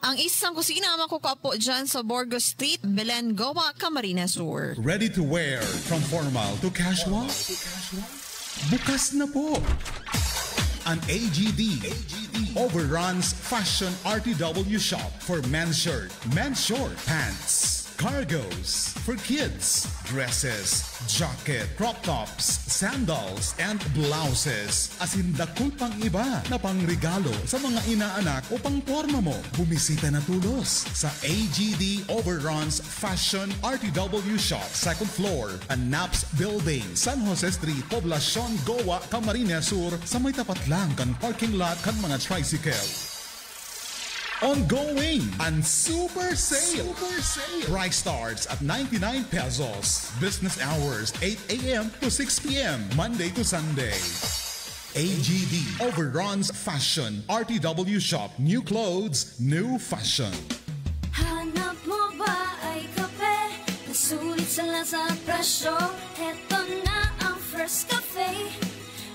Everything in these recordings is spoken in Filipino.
Ang isang kusina makukuha po dyan sa Borgo Street, Belen, Goa, Camarines Sur. Ready to wear from formal to casual? Bukas na po! An AGD Overruns Fashion RTW shop for men's shirt, men's short, pants, cargos, for kids, dresses, jacket, crop tops, sandals, and blouses. As in dakul pang iba na pangregalo sa mga inaanak o pangporma mo. Bumisita na tulos sa AGD Overruns Fashion RTW shop, second floor, Naps Building, San Jose Street, Poblacion, Goa, Camarines Sur, sa may tapat lang kan parking lot kan mga tricycle. Ongoing and super sale. Price starts at 99 pesos. Business hours 8 a.m. to 6 p.m. Monday to Sunday. AGD Overruns Fashion RTW shop. New clothes, new fashion. Hanap mo ba ay kape na sulit sa lasa at presyo? Heto na ang First Cafe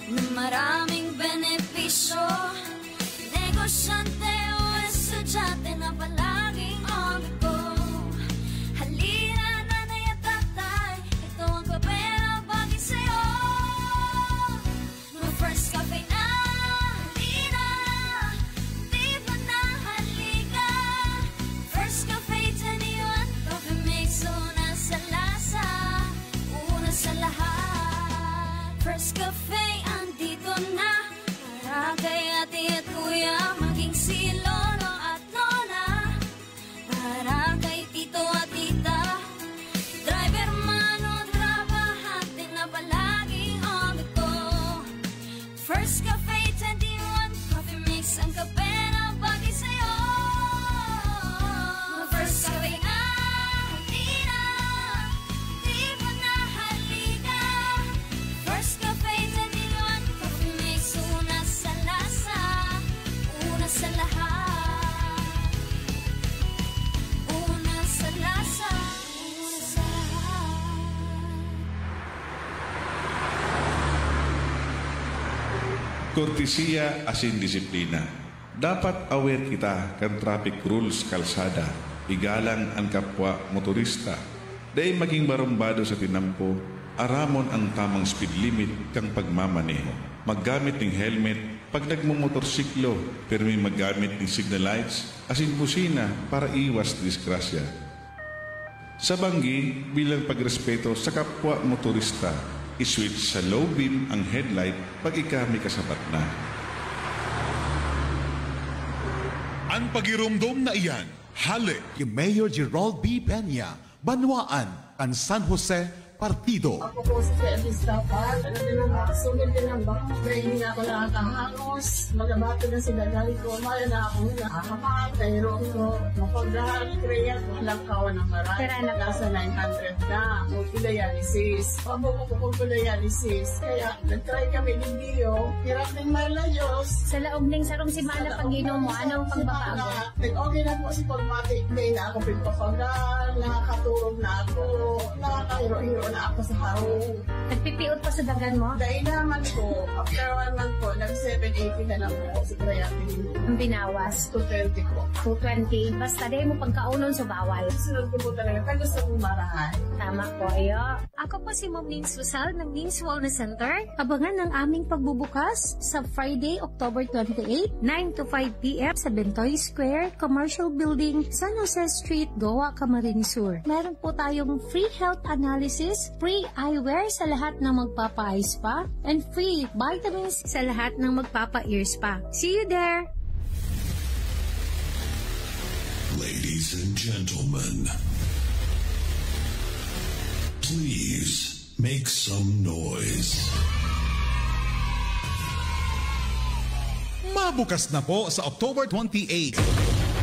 na maraming benepisyo. Negosyante o estudyante na palaging on the go. Halina nanay at tatay, ito ang kape na bagay sa'yo. No First Cafe na, halina, di ba na halika? First Cafe, 21 coffee mix, una sa lasa, una sa lahat. First Cafe, andito na, para kay ate at kuya, maging si lolo at lola, para kay tito at tita, driver man o trabahante na palaging on the go. First Cafe, 21 coffee mix, ang kape na bagay sa'yo. First Cafe na, halina, di ba na halika? First Cafe, 21 coffee mix, una sa lasa, una sa lahat. Una sa lasa, una sa lahat. Kortesiya asin disiplina. Dapat aware kita kan traffic rules kalsada. Igalang ang kapwa motorista. Dahil maging barumbado sa tinampo, aramon ang tamang speed limit kang pagmamaneho. Maggamit ng helmet pag nagmumotorsiklo, pero may maggamit ng signal lights asin busina para iwas disgrasya. Sa banggi, bilang pagrespeto sa kapwa motorista, iswitch sa low beam ang headlight pag ikami kasapat na. Ang pagirumdom na iyan, halik kay Mayor Gerald B. Peña, Banwaan, ang San Jose Partido. Ako po si Felix dapat. Ano din ang sumil din ang bak. Kaya hindi na ako nakakahangos. Magabato na si Dagali ko. Maya na ako nakakapak. Pero ko, mapagdahal, kaya walang kawan ng marami. Pero nasa 900 na. Dialysis. Paboko ko kung dialysis. Kaya nag-try kami ng Dio. Hirap din malayos. Sa laog ning sarong si Mana Panginoon mo, anong pagbabago? Nag-okay na po si Pagmatic. May na ako pinpapagal. Nakakaturog na ako. Nakakahiro-hiro na ako sa harong. Nagpipiot pa sa dagan mo? Dahil naman po, after 1 month po, nag-780 na lang po si creatinine. Ang binawas? 220 po. 220. Basta dahil mo pagkaunon sa bawal. Sunod ko po talaga, kaya gusto kong marahan. Tama po, ayo. Ako po si Ma'am Nins Susal ng Nins Wellness Center. Abangan ng aming pagbubukas sa Friday, October 28, 9 to 5 p.m. sa Bentoy Square, Commercial Building, San Jose Street, Goa, Camarines Sur. Meron po tayong free health analysis, free eyewear sa lahat ng magpapa-eye spa, and free vitamins sa lahat ng magpapa-ear spa. See you there! Ladies and gentlemen, please make some noise. Mabukas na po sa October 28.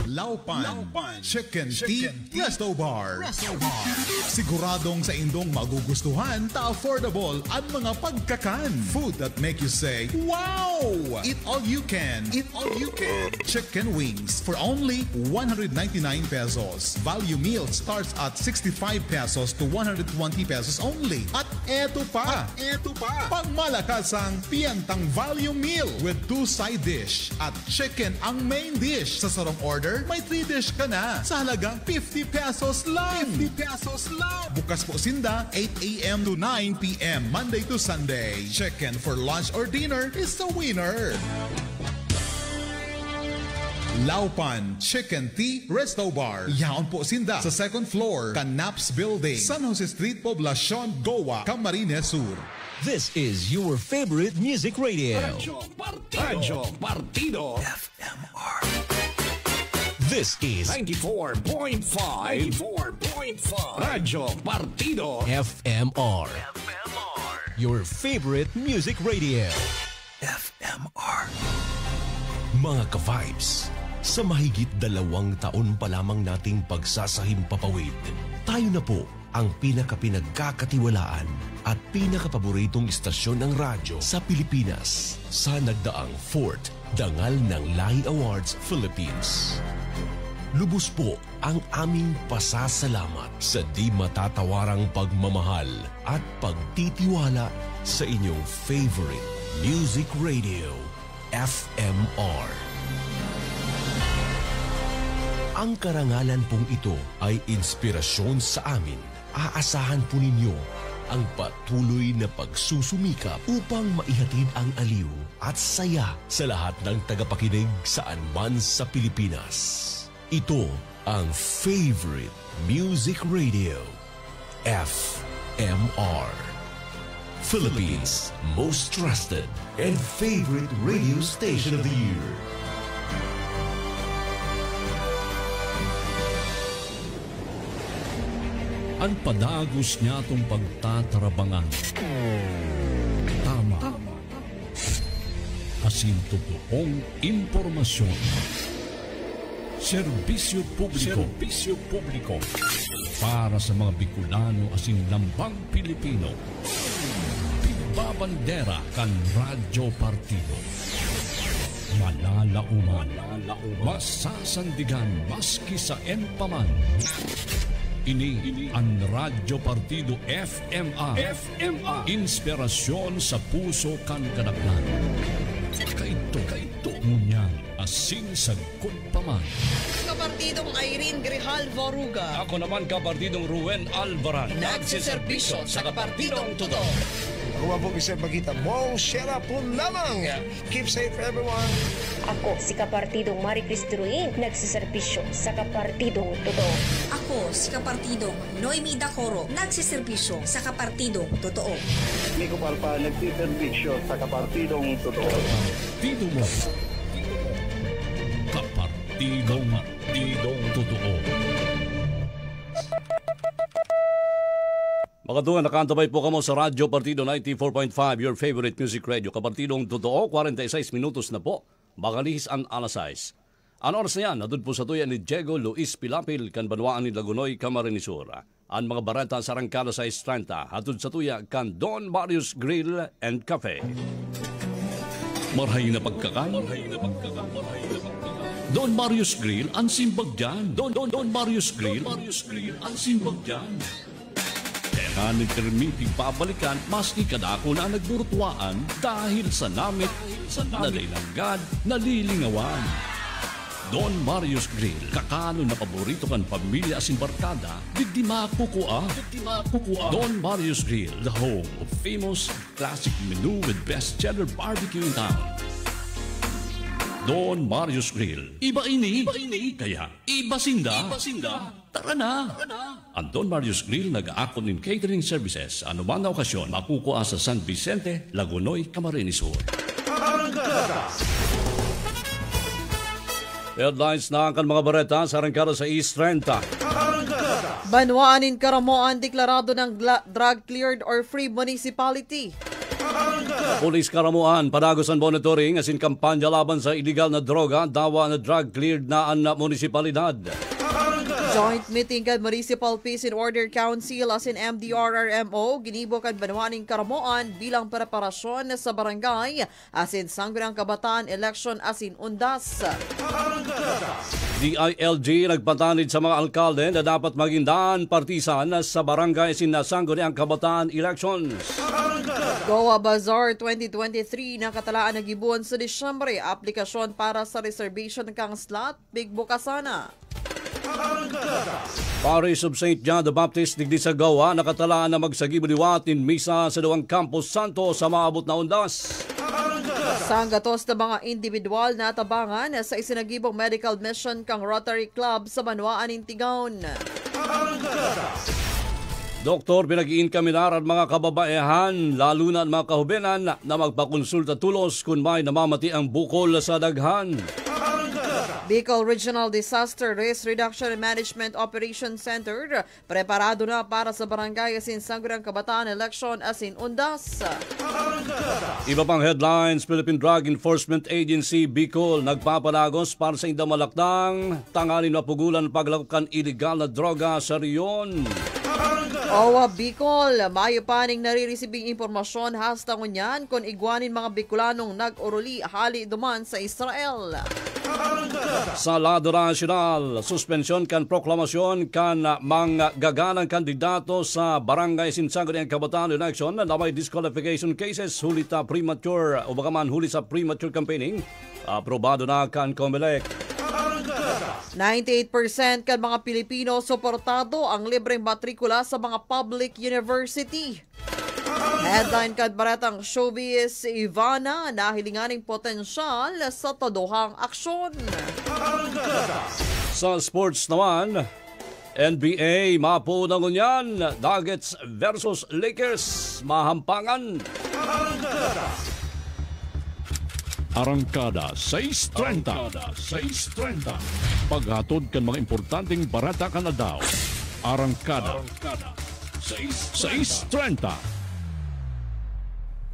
Laupan Chicken Tea Resto Bar. Siguradong sa indong magugustuhan ta affordable ang mga pagkakan. Food that make you say, wow! Eat all you can. Eat all you can. Chicken wings for only 199 pesos. Value meal starts at 65 pesos to 120 pesos only. At eto pa. Pagmalakasang Piantang Value Meal with 2 side dish at chicken ang main dish. Sa sarong order, may 3 dish ka na sa halagang 50 pesos lang. Bukas po sinda 8 a.m. to 9 p.m. Monday to Sunday. Chicken for lunch or dinner is the winner. Laupan Chicken Tea Resto Bar. Yaon po sinda sa 2nd floor, Canaps Building, San Jose Street, Poblacion, Goa, Camarines Sur. This is your favorite music radio. Radyo Partido. FMR. This is 94.5. Radyo Partido. FMR. Your favorite music radio. FMR. Mga ka-vibes, sa mahigit 2 taon pa lamang nating pagsasahimpapawid, tayo na po ang pinakapinagkakatiwalaan at pinakapaboritong istasyon ng radyo sa Pilipinas sa nagdaang 4th Dangal ng Lahi Awards Philippines. Lubos po ang aming pasasalamat sa di matatawarang pagmamahal at pagtitiwala sa inyong favorite music radio, FMR. Ang karangalan pong ito ay inspirasyon sa amin. Aasahan po ninyo ang patuloy na pagsusumikap upang maihatid ang aliw at saya sa lahat ng tagapakinig saan man sa Pilipinas. Ito ang favorite music radio, FMR. Philippines' most trusted and favorite radio station of the year. Ang padagos niya itong pagtatarabangan. Tama. Asin totoong impormasyon. Serbisyo publiko. Para sa mga Bicolano asin lambang Pilipino. Pigbabandera kan Radyo Partido. Malalauman. Masasandigan maski sa empaman. Ini ang Radyo Partido FMR. Inspirasyon sa puso kan kadaklan. Kaito. Ngunyan asin sagkod paman. Kapartidong Irene Grijalvo Ruga. Ako naman kapartidong Ruen Alvaran. Nagsiservisyo sa kapartidong totoo. Ako po isang magkita mong shera po lamang. Keep safe everyone. Ako si Kapartidong Marie Cristruin, nagsiservisyo sa Kapartidong Totoo. Ako si Kapartidong Noemi Dacoro, nagsiservisyo sa Kapartidong Totoo. Nico Palpa, nagsiservisyo sa Kapartidong Totoo. Partido mo. Kapartidong Totoo. Mga tuwa, nakantabay po kamo sa Radyo Partido 94.5, your favorite music radio. Kapartidong Totoo, 46 minutos na po. Makalihis ang alas 6. Ang oras na yan, nadun po sa tuya ni Diego Luis Pilapil, kan Banwaan ni Lagunoy, Camarines Sur. Ang mga barata sa Arangkada 6:30, hatun sa tuya kan Don Marius Grill and Cafe. Marhay na pagkakan. Don Marius Grill, ang simbag dyan. Don Marius Grill, ang simbag dyan. Hanig kermiting pabalikan maski kadako na nagburtuaan dahil sa namit na dailanggad nalilingawan. Don Marius Grill, kakano na paborito kan pamilya asin barkada, digdi makukua. Don Marius Grill, the home of famous classic menu with best-seller barbecue in town. Don Marius Grill, iba ini, kaya iba sinda. Tara na! Ang Don Marius Grill nag-aakon in catering services. Ano man na okasyon, makukuha sa San Vicente, Lagunoy, Camarines Sur. Headlines na ang mga bareta sa Arangkada sa East 30. Banwaan in Karamoan, deklarado ng drug-cleared or free municipality. Pulis Karamuan, padagosan monitoring asin kampanya laban sa illegal na droga, dawa na drug-cleared na ang munisipalidad. Joint meeting kan Municipal Peace and Order Council asin MDRRMO ginibo kan Banwaning Karamoan bilang preparasyon sa barangay asin Sangguniang Kabataan election asin undas. DILG nagpatanid sa mga alkalde na dapat maging daan partisan sa barangay sinasangguniang kabataan elections. Goa Bazaar 2023 nakatalaan na gibuon sa Disyembre. Aplikasyon para sa reservation kang slot, big bukasana. Parish of St. John the Baptist digdi sa Goa nakatalaan na magsagibaliwat in misa sa duwang Campus Santo sa maabot na undas. Sanggatos na mga individual na tabangan sa isinagibong medical mission kang Rotary Club sa Banwaan Intigaon. Doktor, pinagiin kami naran mga kababaehan, lalo na mga kahubenan na magpakonsulta tulos kung may namamati ang bukol sa daghan. Bicol Regional Disaster Risk Reduction and Management Operations Center preparado na para sa barangay Sinsangguniang Kabataan Election asin undas. Iba pang headlines, Philippine Drug Enforcement Agency Bicol nagpapalagos para sa indamalakdang tanganin na pugulan paglakukan iligal na droga sa riyon. OWA Bicol, mayo paning nariresibing impormasyon hasta ngunyan kung igwanin mga Bicolanong nag-uruli hali duman sa Israel. Sa lado nasyonal, suspensyon kan proklamasyon kan mga gaganang kandidato sa Barangay Sinsangguniang Kabataan Election na may disqualification cases huli sa premature o baka man huli sa premature campaigning. Aprobado na kan COMELEC. 98% kan mga Pilipino suportado ang libreng matrikula sa mga public university. Headline kad baratang showbiz Ivana na hilinganing potensyal sa taduhang aksyon. Sa sports naman, NBA mapo na ngunyan, Nuggets versus Lakers mahampangan. Arangkada 6:30. Paghatod kan mga importanteng barata kan adlaw. Arangkada 6:30.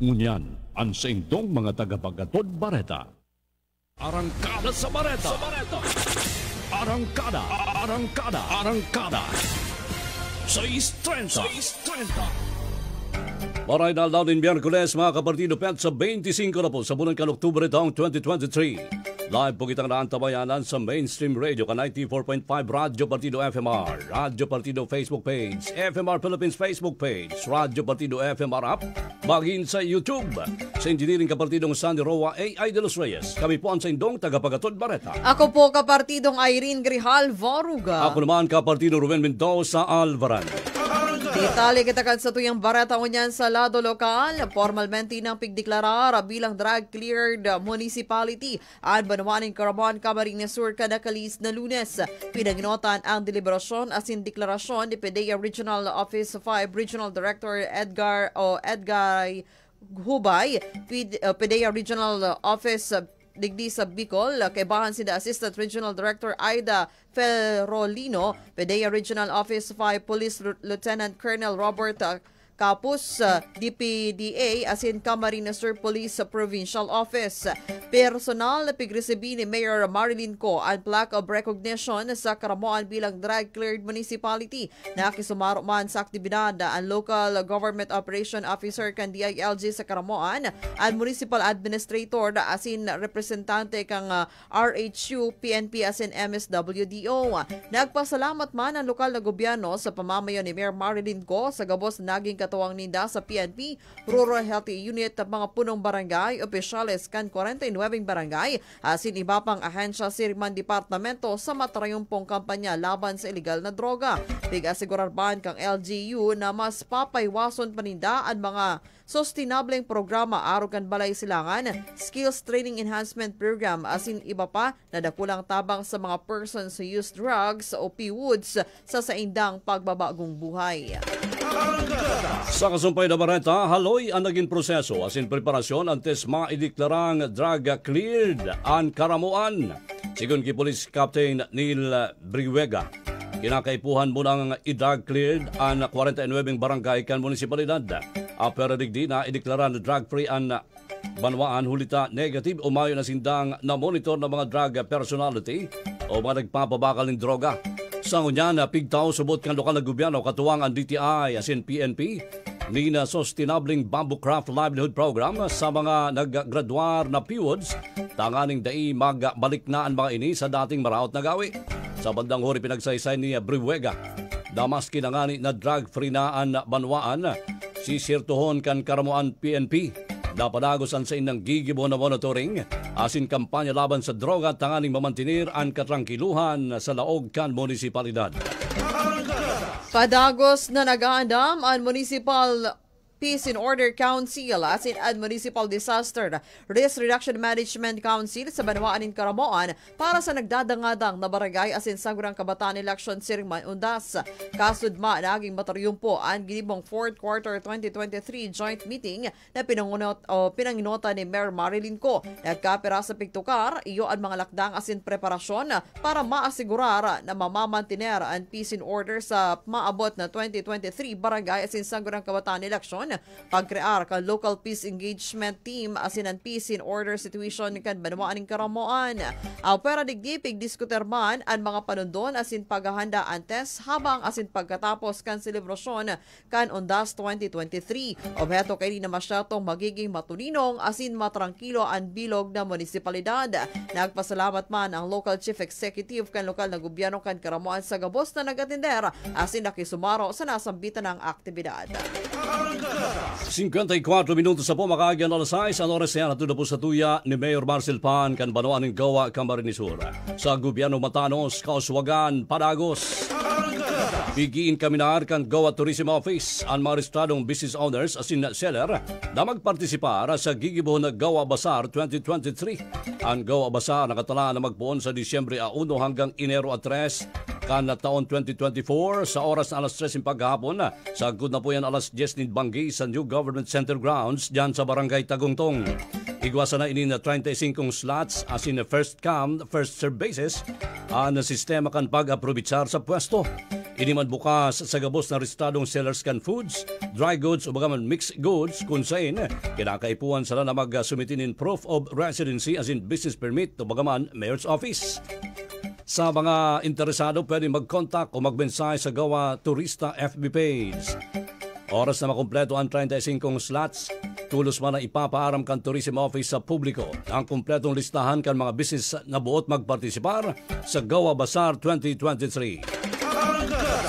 Ngunyan, ang sa indong mga tagapaghatod bareta. Arangkada sa bareta. Arangkada. 6:30. Maray na aldaw din Miyerkules mga kapartido pet sa 25 na po sa bulan kan Oktubre taong 2023. Live po kitang naantabayanan sa mainstream radio ka 94.5 Radyo Partido FMR, Radyo Partido Facebook page, FMR Philippines Facebook page, Radyo Partido FMR app, maging sa YouTube. Sa engineering kapartidong Sandy Roa A.I. de los Reyes, kami po ang sa indong tagapagatod Bareta. Ako po kapartidong Irene Grihal Varuga. Ako naman kapartidong Ruben Mendoza Alvaran. Detalye kita kan sa tuyang barata unyan sa lado lokal, formalmente nang pigdeklarar bilang drug-cleared municipality ang Banwaning Caraman, Camarines Sur kanakalis na Lunes. Pinagnotan ang deliberasyon asin deklarasyon ni PDEA Regional Office 5 Regional Director Edgar Hubay, PDEA Regional Office digdi sa Bicol, kaibahan si Assistant Regional Director Aida Ferrolino, PDEA Regional Office 5 Police Lieutenant Colonel Robert Kapus, DPDA asin Camarines Sur Police Provincial Office. Personal na pigresebi ni Mayor Marilyn Co ang plaque of recognition sa Caramoan bilang drug-cleared municipality. Nakisumaro man sa aktibidad ang Local Government Operation Officer kan DILG sa Caramoan, ang Municipal Administrator asin representante kang RHU, PNP asin MSWDO. Nagpasalamat man ang lokal na gobyerno sa pamamayo ni Mayor Marilyn Co sa gabos naging katuwang ninda sa PNP, Rural Healthy Unit at mga punong barangay, opisyales kan 49 barangay, asin iba pang ahensya sirman departamento sa matrayumpong kampanya laban sa illegal na droga. Pig-asigurarban kang LGU na mas papaywason paninda ang mga sustainableng programa arugan balay silangan, skills training enhancement program, asin iba pa na dakulang tabang sa mga persons who use drugs o PWOODs sa saindang pagbabagong buhay. Sa kasumpay na bareta, haloy ang naging proseso asin preparasyon antes maideklarang drug-cleared ang Caramoan. Sigun ki Police Captain Neil Briwega, kinakaipuhan mo ng i-drug-cleared ang 49 barangay kan munisipalidad. Pero digdi na ideklara na drug-free ang Banwaan hulita negative o mayo na sindang na monitor ng mga drug personality o mga nagpapabakal ng droga. Sa ngunyan, pigtaw subot kan lokal na gobyerno katuwang ang DTI asin PNP ni na Sustainabling Bamboo Craft Livelihood Program sa mga naggraduar na PIWODs, tanganing dai magbalik na ang mga ini sa dating maraot na gawi. Sa bandang huri pinagsaysay ni Brihuega, damas kinangani na drug-free na ang banwaan, sisirtuhon kan karamuan PNP. Napadagosan sa inang gigibo na monitoring, asin kampanya laban sa droga tanganing mamantinir ang katrangkiluhan sa laog kan munisipalidad. Padagos na nag-aandam ang Municipal Peace and Order Council as in Municipal Disaster Risk Reduction Management Council sa Banwaan in Caramoan para sa nagdadangadang na barangay as in Sangguniang Kabataan Election Sirman Undas. Kasudma naging mataryumpo ang ginibong 4th Quarter 2023 joint meeting na pinanginota ni Mayor Marilyn Co. Nagkapira sa pigtukar, iyo ang mga lakdang as in preparasyon para maasigurar na mamamantiner ang peace and order sa maabot na 2023 barangay as in Sangguniang Kabataan Election, pagkrear ka local peace engagement team asin ang peace in order situation kan Banwaan ng Karamoan. Pera digdipig diskuter man ang mga panundon asin paghahanda antes habang asin pagkatapos kan selebrasyon kan Undas 2023. Obheto kay na masyatong magiging matulinong asin matrangkilo ang bilog na munisipalidad. Nagpasalamat man ang local chief executive kan lokal na gobyerno kan Karamoan sa gabos na nagatender asin nakisumaro sa nasambitan ng aktibidad. 54 minutos sa po makagyan alas 6 ang oras na natunod po sa tuya ni Mayor Marcel Pan kan Banwaan ng Gawa, Camarines Sur. Sa gobyerno Matanos, Kauswagan, Padagos. Bigiin kaminar kan Gawa Tourism Office ang mga restradong business owners asin seller na magpartisipar sa gigibo na Gawa Bazaar 2023. Ang Gawa Bazaar nakatala na magpuon sa Disyembre 1 hanggang Enero 3 kan taon 2024 sa oras na alas 3 paghapon. Sagod na po yan alas 10 Banggi sa New Government Center Grounds dyan sa Barangay Tagungtong. Igwasa na ini na 35 slots as in first come, first serve basis ang sistema kan pag-aprobitsar sa pwesto. Ini man bukas sa gabos na restadong sellers kan foods, dry goods o bagaman mixed goods kung saan kinakaipuan sila na mag-sumitin in proof of residency as in business permit o bagaman mayor's office. Sa mga interesado, pwede mag-contact o magmensahe sa Gawa Turista FB page. Oras na makumpleto ang 35 slots, tulos man na ipapaaram kan Tourism Office sa publiko ang kumpletong listahan kan mga business na buot magpartisipar sa Gawa Bazaar 2023.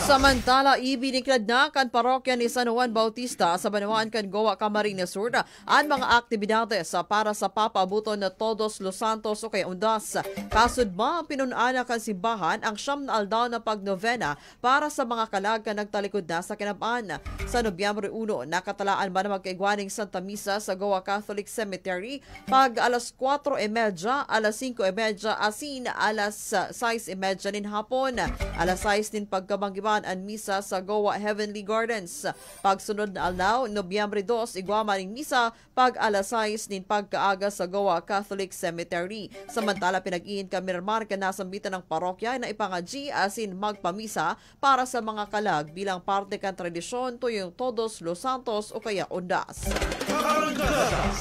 Samantala, ibiniklad na kan parokya ni San Juan Bautista sa Banwaan kan Gawa, Camarines Sur ang mga aktibidades para sa papabuton na Todos Los Santos o kay Undas. Kasudma, pinunana kan simbahan ang siyam na aldaw na pagnovena para sa mga kalag na nagtalikod na sa kinabaan. Sa Nobyembre 1, nakatalaan ba na magkaigwaning Santa Misa sa Gawa Catholic Cemetery pag alas 4:30, alas 5:30 asin alas 6:30 nin hapon. Alas 6 din pagkamanggiban ang misa sa Gawa Heavenly Gardens. Pagsunod na aldaw, Nobyembre 2, igwama ning misa pag alas 6 din pagkaaga sa Gawa Catholic Cemetery. Samantala, pinag-iin kamirmar ka nasambitan ng parokya na ipangaji asin magpamisa para sa mga kalag bilang parte kan tradisyon tuyong Todos Los Santos o kaya Undas.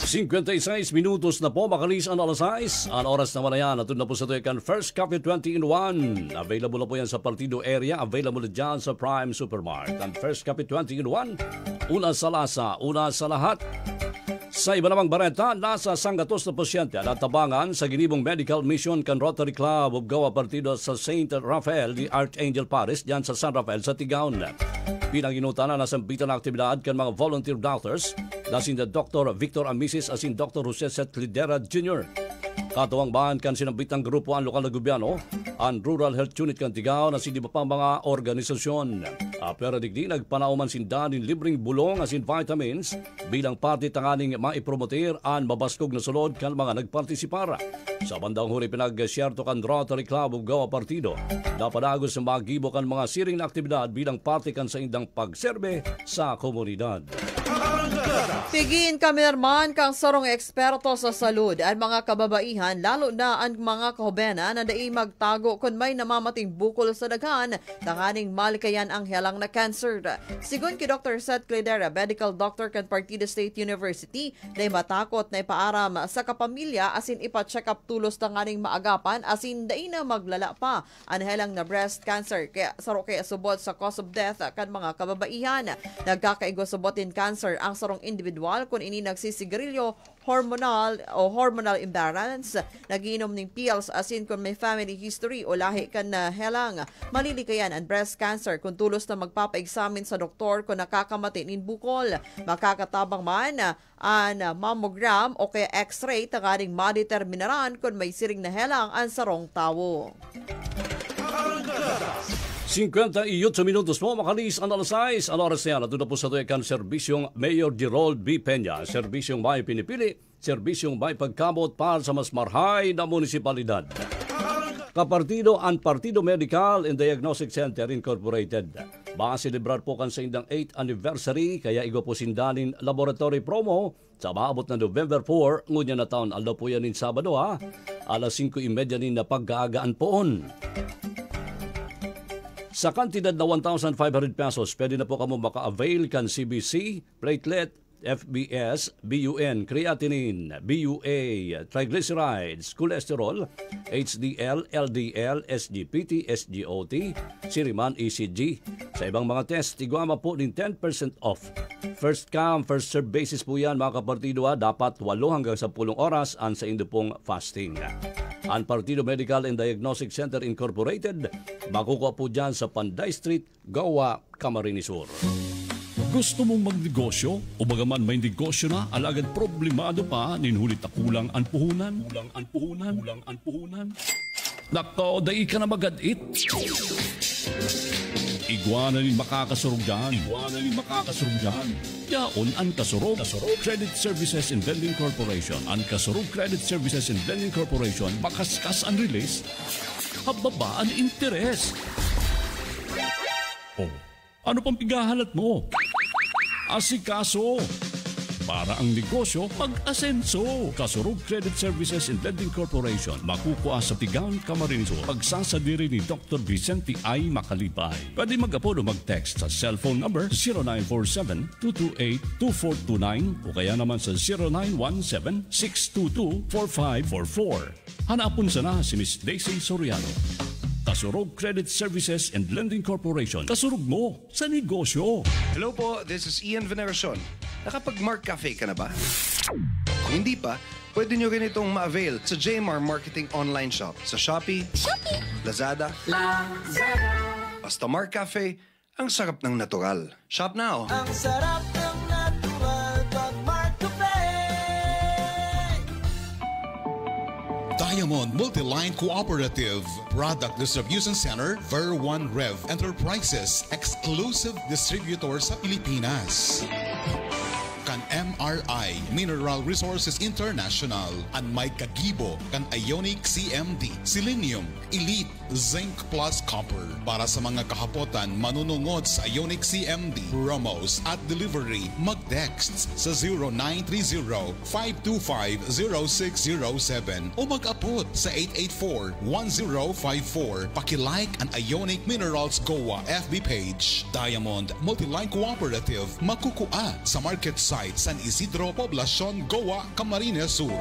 56 minutos na po makalis ang alas 6. Ang oras naman na yan, natun na po sa tuyakan First Coffee 20-in-1. Available na po yan sa Partido area, available na dyan sa Prime Supermart. Ang First Coffee 20-in-1, una sa lasa, una sa lahat. Sa iba namang bareta, nasa sanggatos na pasyente at tabangan sa ginibong medical mission kan Rotary Club of Gawa Partido sa St. Rafael di Archangel Paris dyan sa San Rafael sa Tigaon. Pinanginutana na sambitan na aktibidad kan mga volunteer doctors na si Dr. Victor Amisis asin Dr. Jose Lidera Jr. Katuwang bahan kan sinambitang grupo ang lokal na gobyerno, ang Rural Health Unit kan Tigaon na si di ba pang mga organisasyon. Pero digdi nagpanauman sindan in libreng bulong asin vitamins bilang parte tanganing maipromoter ang mabaskog na sulod kan mga nagpartisipara. Sa bandang huli pinag-syerto kan Rotary Club of Gawa Partido na padagos sa magibo kan mga siring na aktibidad bilang parte kan sa indang pagserbe sa komunidad. Pigin kami naman kang sarong eksperto sa salud at mga kababaihan, lalo na ang mga kahobena na daig magtago kung may namamating bukol sa daghan, tanganing malikayan ang helang na cancer. Sigun ki Dr. Seth Cledera, medical doctor kan Partida State University, na matakot na ipaaram sa kapamilya asin ipa-check up tulos tanganing maagapan asin daig na maglala pa ang helang na breast cancer. Kaya saro kaya subot sa cause of death kan mga kababaihan. Nagkakaigo subotin cancer ang sarong individual kung ini nagsisigarilyo, hormonal imbalance, nagiinom ng pills asin kung may family history o lahi kan na helang malilikayan ang breast cancer kung tulos na magpapa-examine sa doktor kung nakakamati nin bukol. Makakatabang man ang mammogram o kaya x-ray tanganing madeterminaran kung may siring na helang ang sarong tawo. 58 minutos po, makalis ang alas 6. Ang oras niya, natuto po sa tuyakan serbisyong Mayor Gerold B. Peña. Serbisyong may pinipili, serbisyong may pagkamot para sa mas marhay na munisipalidad. Kapartido ang Partido Medical and Diagnostic Center Incorporated. Maselebrar po kan sa indang 8th anniversary, kaya igo po sindanin laboratory promo sa maabot na November 4, ngunya na taon. Aldo po yan in Sabado ha, alas 5:30 nin na pagkaagaan poon. Sa kantidad na 1,500 pesos, pwede na po kamo maka-avail kan CBC, platelet, FBS, BUN, creatinine, BUA, triglycerides, cholesterol, HDL, LDL, SGPT, SGOT, Siriman, ECG. Sa ibang mga test, iguama po din 10% off. First come, first serve basis po yan mga kapartido. Dapat 8 hanggang 10 oras ang sa indo pong fasting. Ang Partido Medical and Diagnostic Center Incorporated, makukuha po dyan sa Panday Street, Gawa, Camarines Sur. Gusto mong magnegosyo o bagaman may negosyo na alagad problemado pa ninhulit na kulang ang puhunan? Nako, dahi ka na magadit. Iguana rin makakasurog dyan. Yaon ang Kasurog Credit Services and Vending Corporation. Ang Kasurog Credit Services and Vending Corporation, makaskas ang release, hababa ang interes. Oh, ano pang pigahalat mo? Asikaso! Para ang negosyo mag-asenso. Kasurog Credit Services and Lending Corporation, makukuha sa Tigaon, Camarines Sur. Pagsasadiri ni Dr. Vicente I. Macalipay. Pwede mag-apo o mag-text sa cellphone number 0947-228-2429 o kaya naman sa 0917-622-4544. Hanapon sana si Miss Daisy Soriano. Kasurog Credit Services and Lending Corporation. Kasurog mo sa negosyo. Hello po, this is Ian Veneracion. Nakapag-Mark Cafe ka na ba? Kung hindi pa, pwede nyo rin itong ma-avail sa JMR Marketing Online Shop sa Shopee, Lazada, basta Mark Cafe, ang sarap ng natural. Shop now! Ang sarap ng natural pag Mark Cafe! Diamond Multiline Cooperative Product Distribution Center, Ver 1 Rev Enterprises, exclusive distributor sa Pilipinas. Kan MRI Mineral Resources International, ang may kagibo kan Ionic CMD, Selenium, Elite, Zinc Plus Copper. Para sa mga kahapotan manunungod sa Ionic CMD, promos at delivery, mag-text sa 0930-525-0607 o mag-apot sa 884-1054. Pakilike ang Ionic Minerals Goa FB page. Diamond Multiline Cooperative, makukua sa market site San Isidro, Poblacion, Goa, Camarines Sur.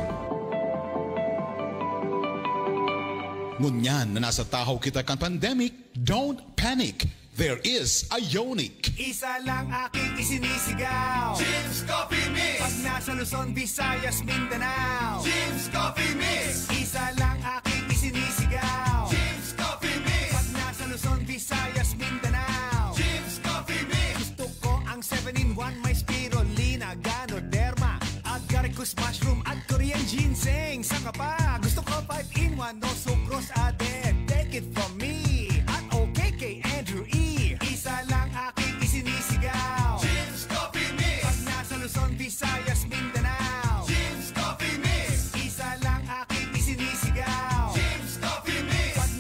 Ngunyan na nasa tahaw kita kan pandemic, don't panic. There is Ionic. Isa lang aking isinisigaw, Jim's Coffee Mix. Pag nasa Luzon, Visayas, Mindanao, Jim's Coffee Mix. Isa lang aking isinisigaw, Jim's Coffee Mix. Pag nasa Luzon, Visayas, Mindanao, Jim's Coffee Mix. Gusto ko ang 7-in-1, may spirulina, ganoderma, at garicus mushroom at Korean ginseng. Saka pa, gusto ko 5-in-1, no sucrose added. Take it from me, at okay kay Andrew E. Isa lang aking isinisigaw, Jim's Coffee Mix. Pag nasa Luzon, Visayas, Mindanao, Jim's Coffee Mix. Isa lang aking isinisigaw, Jim's Coffee Mix. Pag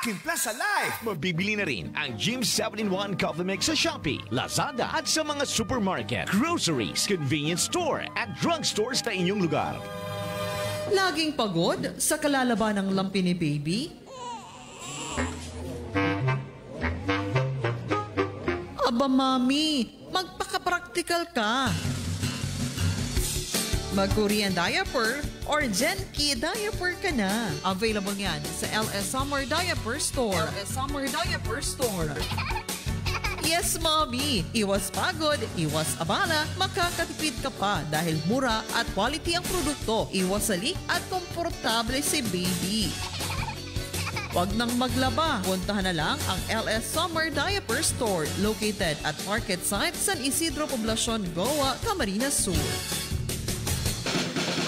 timpla sa life. Mabibili na rin ang Jim 7-in-1 Coffee Mix sa Shopee, Lazada at sa mga supermarket, groceries, convenience store at drugstores na inyong lugar. Laging pagod sa kalalaban ng lampi ni baby? Aba mami, magpaka-practical ka. Mag-Korean diaper or Genki diaper ka na. Available yan sa LS Summer Diaper Store. LS Summer Diaper Store. Yes, Mommy! Iwas pagod, iwas abala, makakatipid ka pa dahil mura at quality ang produkto. Iwas salik at komportable si baby. Huwag nang maglaba. Puntahan na lang ang LS Summer Diaper Store located at Market Site San Isidro Poblacion, Goa, Camarines Sur.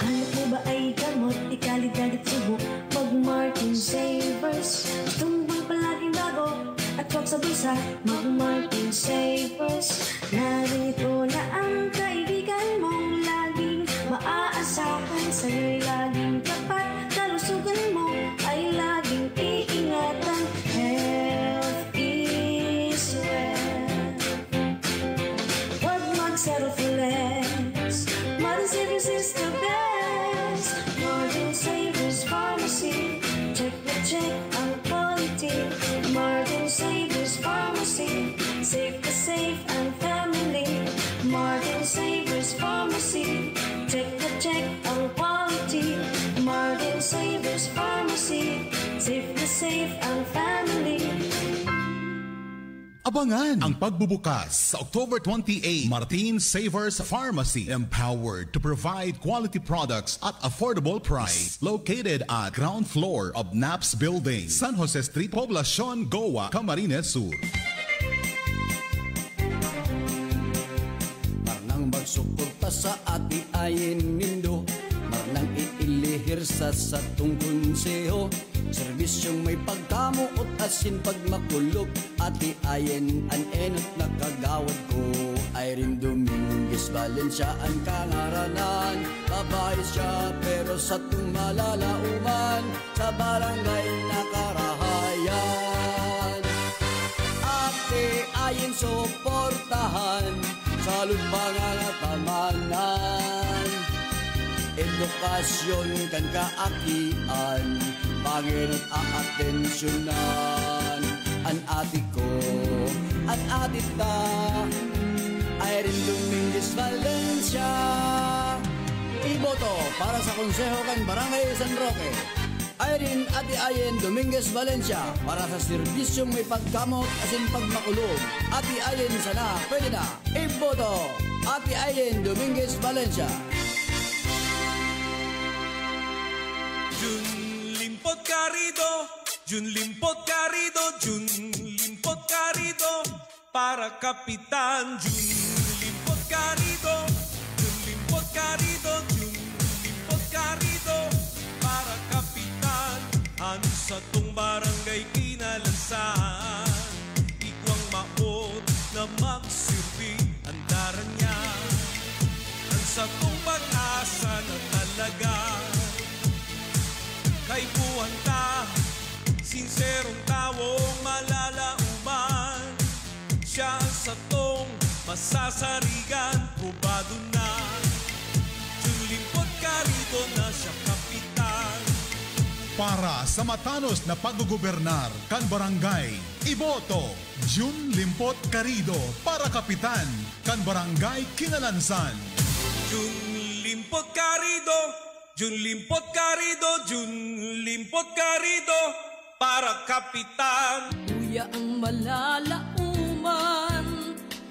Alam mo ba ay gamot, ikalidad at subok? Mag-Martin Savers, tumbang palaging bago at huwag sa bulsa. Mag-Martin Savers, narito na ang kaibigan mong laging maaasahan. Sa'yo'y laging tapat, kalusugan mo ay laging iingatan. Health is wealth. Huwag mag-settle for less. Martin Savers is the best. Martin Savers Pharmacy, check na check ang quality. Martin Savers Pharmacy, safe to safe ang family. Martin Savers Pharmacy, check na check ang quality. Martin Savers Pharmacy, safe na safe ang family. Abangan ang pagbubukas sa October 28, Martin Savers Pharmacy, empowered to provide quality products at affordable price. Located at ground floor of NAPS Building, San Jose Street, Poblacion, Goa, Camarines Sur. Marnang magsuporta sa ati ayin nindo, marnang iilihir sa satong konseho. Serbisyong may pagkamuot asin pagmakulog, ati ayen an enot na kagawad ko. Irene Dominguez Valencia ang kangaranan, babae siya pero sa tung malalauman, sa barangay nakarahayan. Ati ayen suportahan, salud pangangatamanan. Edukasyon kan kaakian, Panginoon aatensyonan. An ati ko, an ati ta, Irene Dominguez Valencia. Iboto para sa konseho kan Barangay San Roque. Irene Ati Ayen Dominguez Valencia para sa serbisyong may pagkamot asin pagmakulog. Ati Ayen sana, pwede na. Iboto Ati Ayen Dominguez Valencia. Jun limpot karido, Jun limpot karido, Jun limpot karido, para kapitan. Jun limpot karido, Jun limpot karido, Jun limpot karido, para kapitan. Ano sa tong barangay kinalansan, ikwang maot na magsilbi ang daran niya. Ang sa tong pag-asa na talaga, kay buwanta, sinserong tawong malalauman. Siya ang satong masasarigan, probado na. Julimpot karido na siya kapitan. Para sa matanos na paggugobernar kan barangay, iboto Jun Limpot Carido para kapitan kan barangay Kinalansan. Jun Limpot Carido, Jun limpot karido, Jun limpot karido, para kapitan. Kuya ang malalauman,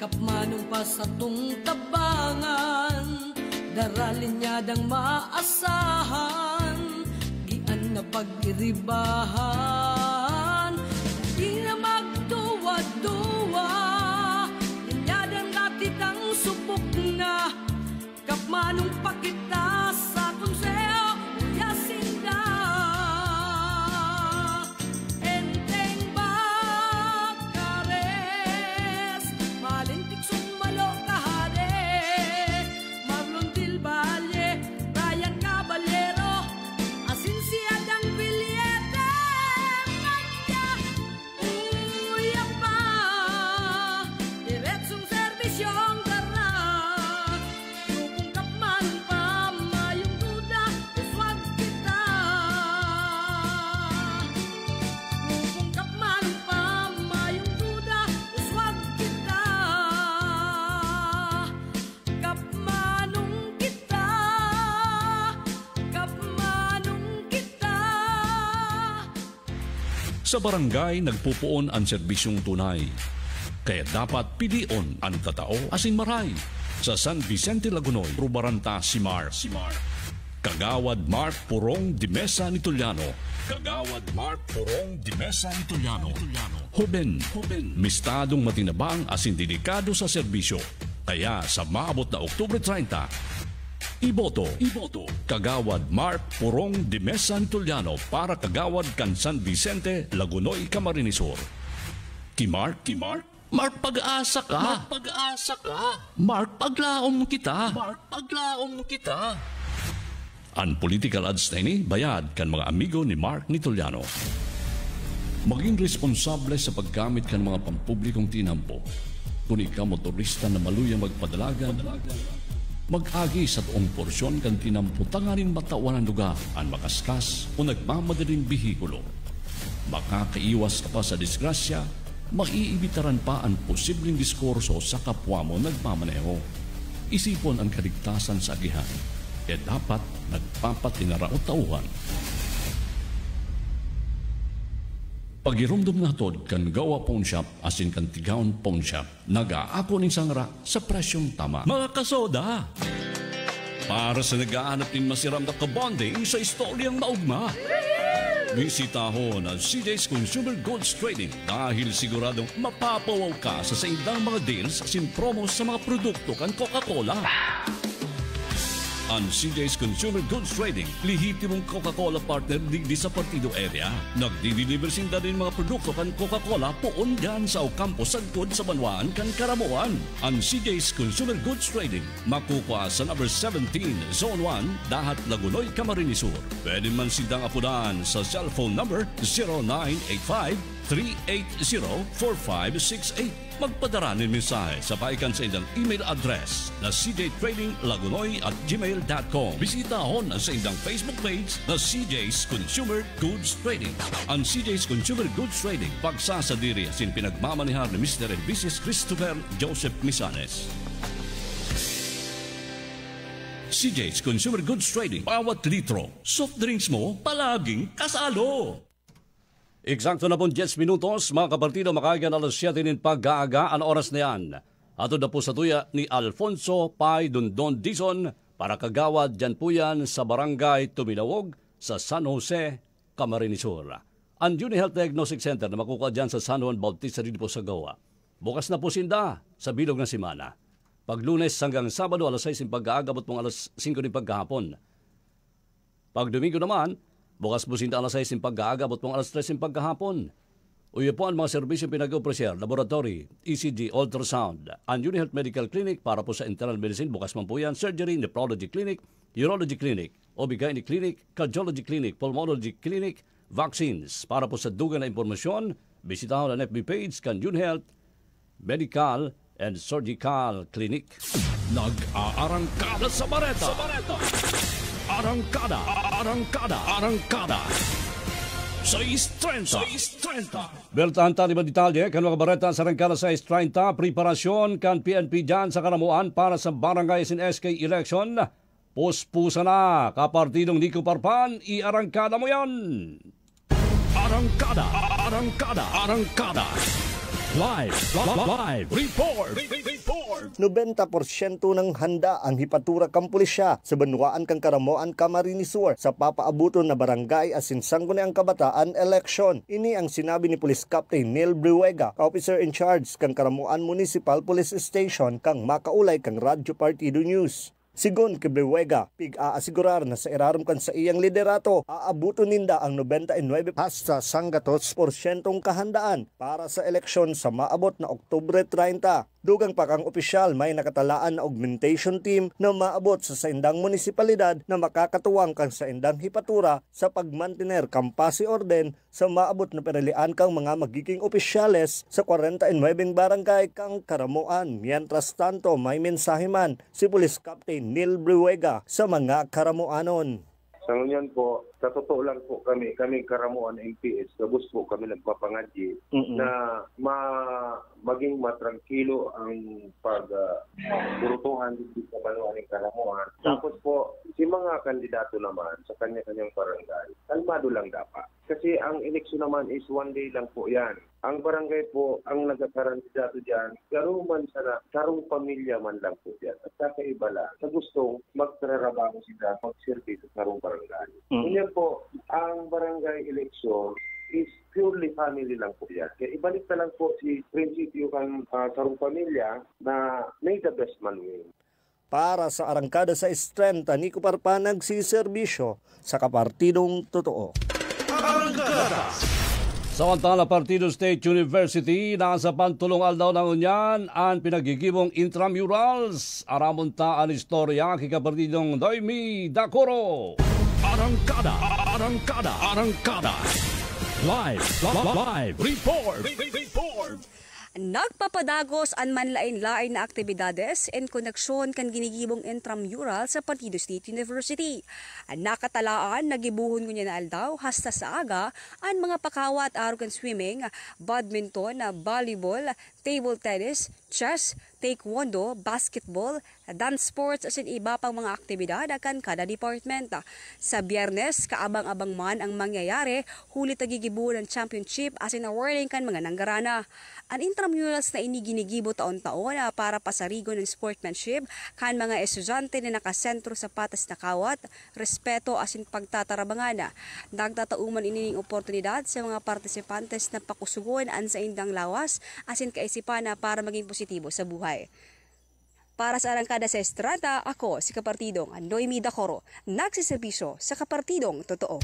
kapmanong pa sa tong tabangan. Daralin niya dang maasahan, gian na pag-iribahan. Di na magduwa-duwa, linyadang natitang supok na. Kapmanong pakita sa konseho, yasinda. Enteng bakares, malintik sumalo kahare. Marlon Del Valle, Brian Caballero, asin si Adang Villete. Magya Sa barangay, nagpupuon ang serbisyong tunay. Kaya dapat pilion ang tatao asin maray. Sa San Vicente Lagunoy, Rubaranta si Mark. Kagawad Mark Purong de Mesa ni Tuliano. Kagawad Mark Purong de Mesa ni Tuliano. Hoben, mistadong matinabang asin delikado sa serbisyo. Kaya sa maabot na Oktubre 30, Iboto. Kagawad Mark Purong de Mesa ni Tuliano para kagawad kan San Vicente Lagunoy, Camarines Sur. Mark, pag-asa ka. Mark, paglaom kita. Ang political ads na ini, bayad kan mga amigo ni Mark Nitoliano. Maging responsable sa paggamit kan mga pampublikong tinampo. Kung ikaw motorista na maluyang magpadalagan, mag-agi sa tuong porsyon kan tinampo tanganin matawan ang lugar ang makaskas o nagmamadaling bihikulo. Makakaiwas ka pa sa disgrasya, maiibitaran pa ang posibleng diskurso sa kapwa mo nagmamaneho. Isipon ang kaligtasan sa agihan, e dapat nagpapatinaraot-tauhan. Pagirumdum natod kan gawa pawn shop asin kan tigaon pawn shop, nag-aako ning sangra sa presyong tama. Mga kasoda, para sa nag-aanap ng masiram na kabonding sa istoryang maugma, bisitahon ang CJ's Consumer Goods Trading dahil siguradong mapapawaw ka sa saindang mga deals sin promos sa mga produkto kan Coca-Cola. Ang CJ's Consumer Goods Trading, lihitimong Coca-Cola partner digdi sa Partido area. Nagdi-deliver sinda din mga produkto kan Coca-Cola poon dyan sa Ocampo Sagkod sa Banwaan kan Karamuan. Ang CJ's Consumer Goods Trading, makukuha sa number 17, Zone 1, Dahat Lagunoy, Camarines Sur. Pwede man sindang apunan sa cellphone number 0985-380-4568. Magpadara ng mensahe sa paikan sa indang email address na cjtradinglagunoy@gmail.com. Bisitahon sa indang Facebook page na CJ's Consumer Goods Trading. Ang CJ's Consumer Goods Trading, pagsasadiri sin pinagmamanihar ni Mr. and Mrs. Christopher Joseph Misanes. CJ's Consumer Goods Trading, bawat litro, soft drinks mo, palaging kasalo. Eksakto na pong 10 minutos, mga kapartido, makagyan alas 7 ng pag-aaga, ang oras na yan. Ato na po sa tuya ni Alfonso Pai Dondon Dizon para kagawad dyan po yan sa Barangay Tumilawog sa San Jose, Camarines Sur. Ang UniHealth Diagnostic Center na makukuha dyan sa San Juan Bautista rin po sa Gawa. Bukas na po sinda sa bilog ng simana. Pag Lunes hanggang Sabado, alas 6 ng pag-aaga, at pong alas 5 ng pagkahapon. Pag Domingo naman, bukas po sinta alas 6 ng pag-aaga, at pong alas 3 ng pagkahapon. Uyo po ang mga serbisyo pinag-upresyer, laboratory, ECG, ultrasound, ang UniHealth Medical Clinic para po sa internal medicine, bukas man po yan, surgery, nephrology clinic, urology clinic, OB-GYN clinic, cardiology clinic, pulmonology clinic, vaccines. Para po sa dugan na impormasyon, bisitahan ang FB page kan UniHealth Medical and Surgical Clinic. Nag-aarangkada sa Bareta. Arangkada. Sa 6:30. Bertahan tali ba detalye kan mga bareta sa Arangkada sa 6:30, preparasyon kan PNP dyan sa Karamuan para sa Barangay sin SK election. Puspusa na, kapartidong Nico Parpan, i-arangkada mo yan. Arangkada. Live report. 90% ng handa ang hipatura kang pulisya sa Banwaan kang Karamuan, Camarines Sur sa papaabuton na barangay asin sangguniang kabataan election. Ini ang sinabi ni Police Captain Neil Bruega, officer in charge kang Karamuan Municipal Police Station kang makaulay kang Radyo Partido News. Sigon kay Bruega, pig-aasigurar na sa irarom kan sa iyang liderato, aabuto ninda ang 99 hasta 100% kahandaan para sa eleksyon sa maabot na Oktubre 30. Dugang pa kang opisyal may nakatalaan na augmentation team na maabot sa saindang munisipalidad na makakatuwang kang saindang hipatura sa pagmantiner kampasi orden sa maabot na peralian kang mga magiging opisyales sa 49 barangay kang Karamuan. Mientras tanto, may mensahe man si Police Captain Neil Bruega sa mga Karamuanon. Sa ngayon po, sa totoo lang po kami Karamuan MPS, kabus po kami nagpapangadyi na maging matrangkilo ang pagburutuhan dito sa Banwaan ng Karamuan. Tapos po, si mga kandidato naman sa kanya-kanyang barangay, kalma kumpirmado lang dapat. Kasi ang eleksyon naman is 1 day lang po yan. Ang barangay po, ang nagkakandidato dyan, karong pamilya man lang po yan. At kakaiba lang, sa gustong magtrabaho sila, mag-serve sa karong barangay. Kanya po, ang barangay election is purely family lang po yan. Kaya ibalik na lang po si prinsipyo kang karong pamilya na may the best man win. Para sa arangkada sa Estrenta, Nico Parpa nagsiservisyo sa kapartidong totoo. Samantala, Partido State University nasa pantulong aldaw ng unyan ang pinagigibong intramurals. Aramunta ang istorya kay kapartidong Noemi Dacoro. Arangkada, arangkada, arangkada. Live report. Nagpapadagos ang manlain-lain na aktibidades en koneksyon kan ginigibong intramural sa Partido State University. Nakatalaan, nagibuhon ngunya na aldaw, hasta sa aga, ang mga pakawat arugan swimming, badminton, volleyball, table tennis, chess, taekwondo, basketball, dance sports asin iba pang mga aktibidad akan kada department. Sa Biyernes, kaabang-abang man ang mangyayari, huli tagigibuhon ng championship asin awarding kan mga nanggarana. Ang intramurals na iniginigibo taon-taon para pasarigo ng sportsmanship kan mga estudyante na nakasentro sa patas na kawat, respeto asin pagtatarabangan. Nagtatauman inining oportunidad sa mga partisipantes na pakusugon ang sa indang lawas asin kaisipan para maging positibo sa buhay. Para sa Arangkada sa Estrada, ako si Kapartidong Noemi Dacoro, nagsiservisyo sa Kapartidong Totoo.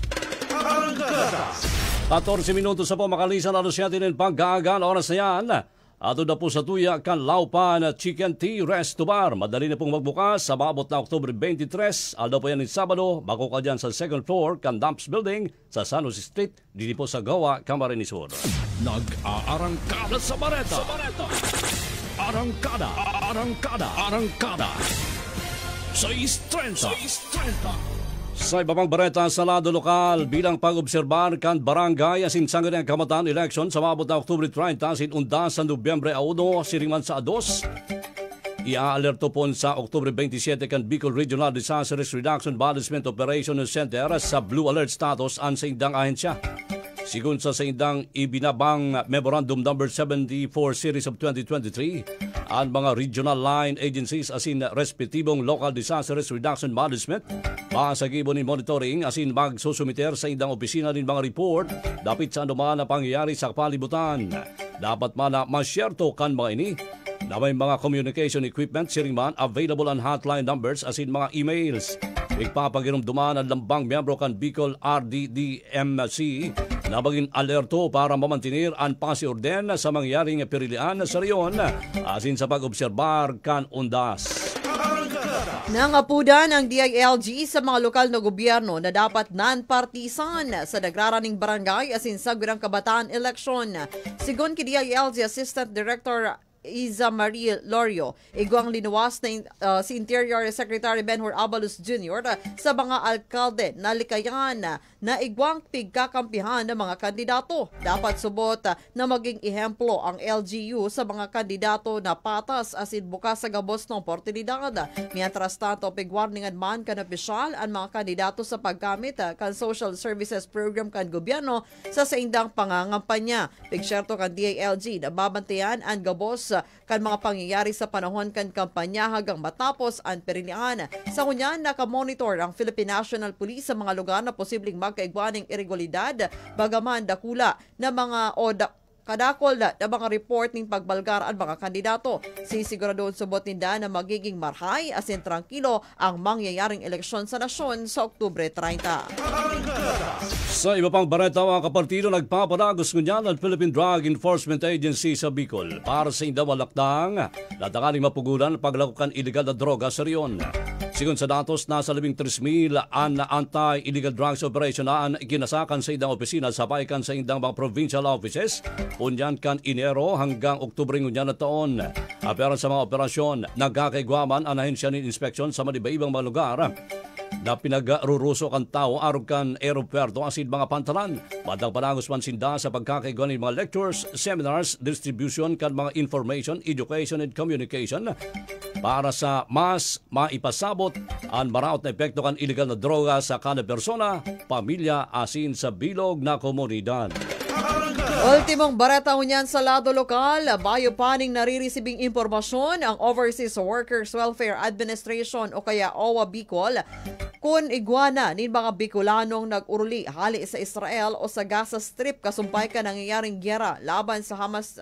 14 minutos sa po makalisan na natin ng pag-aaga na oras na yan. Ato na po sa tuya kan Laupan Chicken Tea Resto Bar. Madali na pong magbukas sa maabot na October 23. Aldaw po yan ng Sabado. Bako ka dyan sa second floor kan Dumps Building sa San Jose Street. Dito po sa Gawa, Camarines Sur. Nag-aarangkada sa Bareta. Arangkada, arangkada, arangkada. Sa Estrenta. Sa iba pang bareta sa lado lokal, bilang pag-obserbar kan barangay asinsangan ng kamataan election sa mabot na October 30 sinunda sa Nobyembre 1, siringman sa 2. Ia-alerto po sa October 27 kan Bicol Regional Disaster Risk Reduction Management Operation Center sa Blue Alert status ang sa indang ahensya. Sigun sa indang ibinabang Memorandum Number 74 Series of 2023, ang mga regional line agencies asin respetibong local disaster risk reduction management masagibo ni monitoring asin magsusumiter sa indang opisina ng mga report dapit sa anuman na pangyayari sa palibutan. Dapat man masyerto kan mga ini na may mga communication equipment siringman available ang hotline numbers asin mga emails. Ipapagirumduman ang lambang miyembro kan Bicol RDDMC na maging alerto para mamantinir ang pasiorden sa mangyaring perilian sa reyon asin sa pag-obserbar kan undas. Nangapudan ang DILG sa mga lokal na gobyerno na dapat non-partisan sa nagraraning barangay asin sagurang kabataan eleksyon. Sigon ki DILG Assistant Director Iza Marie Lorio, igwang linuwas na si Interior Secretary Benhur Abalos Jr. Sa mga alkalde na likayan na igwang pigkakampihan ng mga kandidato. Dapat subot na maging ehemplo ang LGU sa mga kandidato na patas asin bukas sa gabos ng oportunidad. Mientras tanto, pigwarningan man kan opisyal ang mga kandidato sa paggamit kan social services program kan gobyerno sa saindang pangangampanya. Pigsyerto kan DILG na babantayan ang gabos kan mga pangyayari sa panahon kan kampanya hanggang matapos ang perilian. Sa kunyan, nakamonitor ang Philippine National Police sa mga lugar na posibleng magkaigwaning irregularidad, bagaman dakula na mga kadakol na mga report ng pagbalgar ang mga kandidato. Sisiguradoon subot ninda na magiging marhay asin tranquilo ang mangyayaring eleksyon sa nasyon sa Oktubre 30. Sa iba pang bareta mga kapartido, nagpapadagos ngunyan ang Philippine Drug Enforcement Agency sa Bicol para sa indawalaktang latakaling mapugulan paglakukan illegal na droga sa riyon. Sigun sa datos, nasa 13,000 ang anti-illegal drugs operation na ikinasakan sa indang opisina sa paikan sa indang mga provincial offices. Unyan kan Enero hanggang Oktubre ngunyan na taon. Aperan sa mga operasyon, nagkakaigwaman ang ahensya ng inspeksyon sa iba-ibang mga lugar. na pinagaruruso kan tao arog kan aeropuerto asin mga pantalan. Madang panangos man sinda sa pagkakaiguan ng mga lectures, seminars, distribution kan mga information, education and communication para sa mas maipasabot ang maraot na epekto kan illegal na droga sa kada persona, pamilya asin sa bilog na komunidad. Ultimong barata unyan sa lado lokal, bayo paning naririsibing impormasyon ang Overseas Workers Welfare Administration o kaya OWA Bicol kung igwana nin mga Bicolanong nag-uruli hali sa Israel o sa Gaza Strip kasumpay ka nangyayaring gyera laban sa Hamas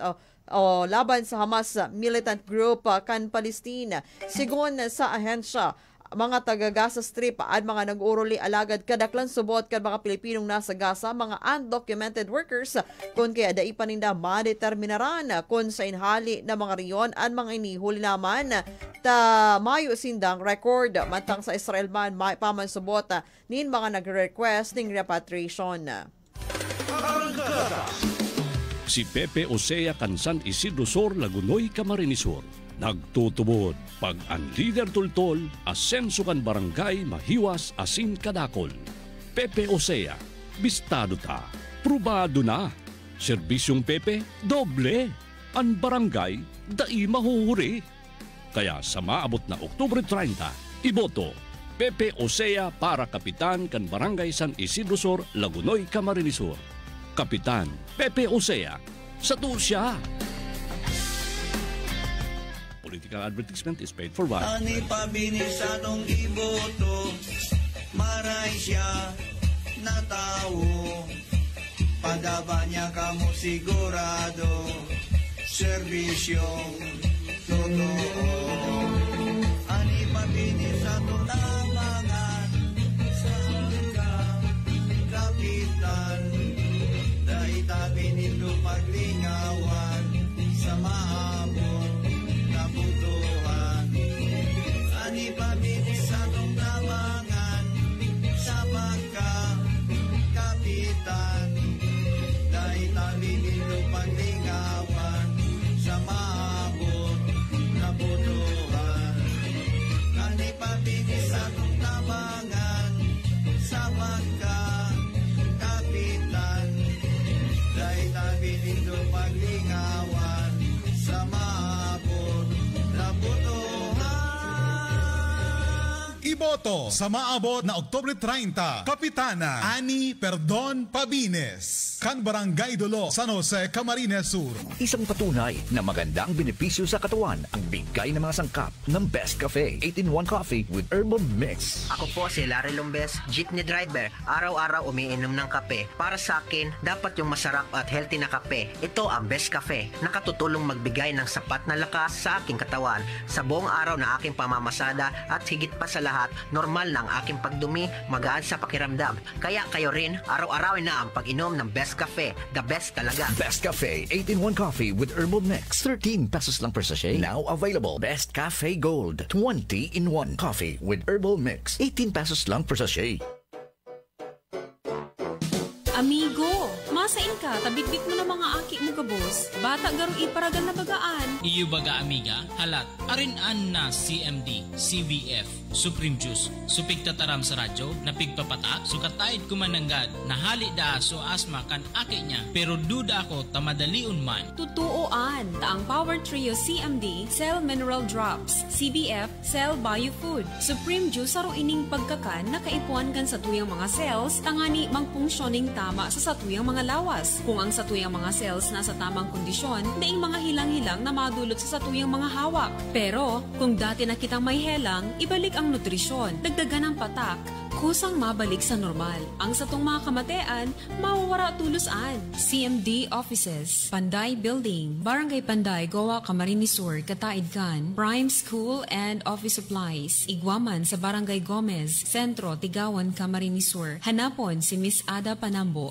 militant group kan Palestina. Sigon sa ahensya, mga taga-Gaza Strip at mga nag-uruli alagad kadaklan subot kad mga Pilipinong nasa Gaza, mga undocumented workers kung kaya dai paninda madeterminaran kung sa inhali na mga riyon at mga inihuli naman ta mayo sindang record mantang sa Israel man paman subot nin mga nag-request ng repatriation. Si Pepe Osea kan San Isidro Sur, Lagunoy, Camarines Sur. Nagtutubod pag ang leader tultol, asenso kan barangay mahiwas asin kadakol. Pepe Osea, bistado ta, probado na. Serbisyong Pepe, doble. Ang barangay, dai mahuhuri. Kaya sa maabot na Oktubre 30, iboto Pepe Osea para kapitan kan barangay San Isidro Sur, Lagunoy, Camarines Sur. Kapitan Pepe Osea, sa siya. Political advertisement is paid for by. Ani pabinisanong iboto, maray siya na tao. Padaba niya kamo sigurado, serbisyong totoo. Ani pabinisanong lamangan, sa kapitan, dahil tabi nito paglingawan, sa maabot. Ani pabilis atong tabangan sa pagka-kapitan, dahil talinilo paglingawan sa maabot na butuhan. Ani pabilis atong tabangan sa pagka-kapitan, dahil talinilo paglingawan sa maabot na butuhan. Iboto sa maabot na Oktubre 30, Kapitana Ani Perdon Pabines, kan Barangay Dulo, San Jose, Camarines Sur. Isang patunay na magandang benepisyo sa katawan ang bigay ng mga sangkap ng Best Cafe 8-in-1 Coffee with Herbal Mix. Ako po si Larry Lombes, jeepney driver. Araw-araw umiinom ng kape. Para sa akin, dapat yung masarap at healthy na kape. Ito ang Best Cafe. Nakatutulong magbigay ng sapat na lakas sa aking katawan sa buong araw na aking pamamasada at higit pa sa lahat, normal na ang aking pagdumi, magaan sa pakiramdam. Kaya kayo rin, araw-arawin na ang pag-inom ng Best Cafe. The best talaga. Best Cafe 8-in-1 Coffee with Herbal Mix. 13 pesos lang per sachet. Now available. Best Cafe Gold 20-in-1 Coffee with Herbal Mix. 18 pesos lang per sachet. Amigo, masain ka, tabitbit mo na mga aki mo gabos. Bata garo iparagan na bagaan. Iyo baga amiga, halat, arin-an na CMD, CVF, Supreme Juice, supig tataram sa radyo, napigpapatak, sukatayid kumananggad, nahali da so asma kan aki niya, pero duda ako tamadaliun man. Tutuoan, taang Power Trio CMD, Cell Mineral Drops, CBF, Cell Biofood, Supreme Juice saro ining pagkakan na kaipuan kan sa tuyang mga cells, tangani mangpungsyoning tama sa satuyang mga lawas. Kung ang satuyang mga cells nasa tamang kondisyon, daing mga hilang-hilang na madulot sa satuyang mga hawak. Pero, kung dati na kitang may helang, ibalik ang nutrisyon, dagdagan ang patak, kusang mabalik sa normal. Ang satong mga kamatean, mawawara tulusan. CMD Offices, Panday Building, Barangay Panday, Goa, Camarines Sur, Kataidkan, Prime School and Office Supplies, Iguaman sa Barangay Gomez, Sentro, Tigawan, Camarines Sur. Hanapon si Miss Ada Panambo.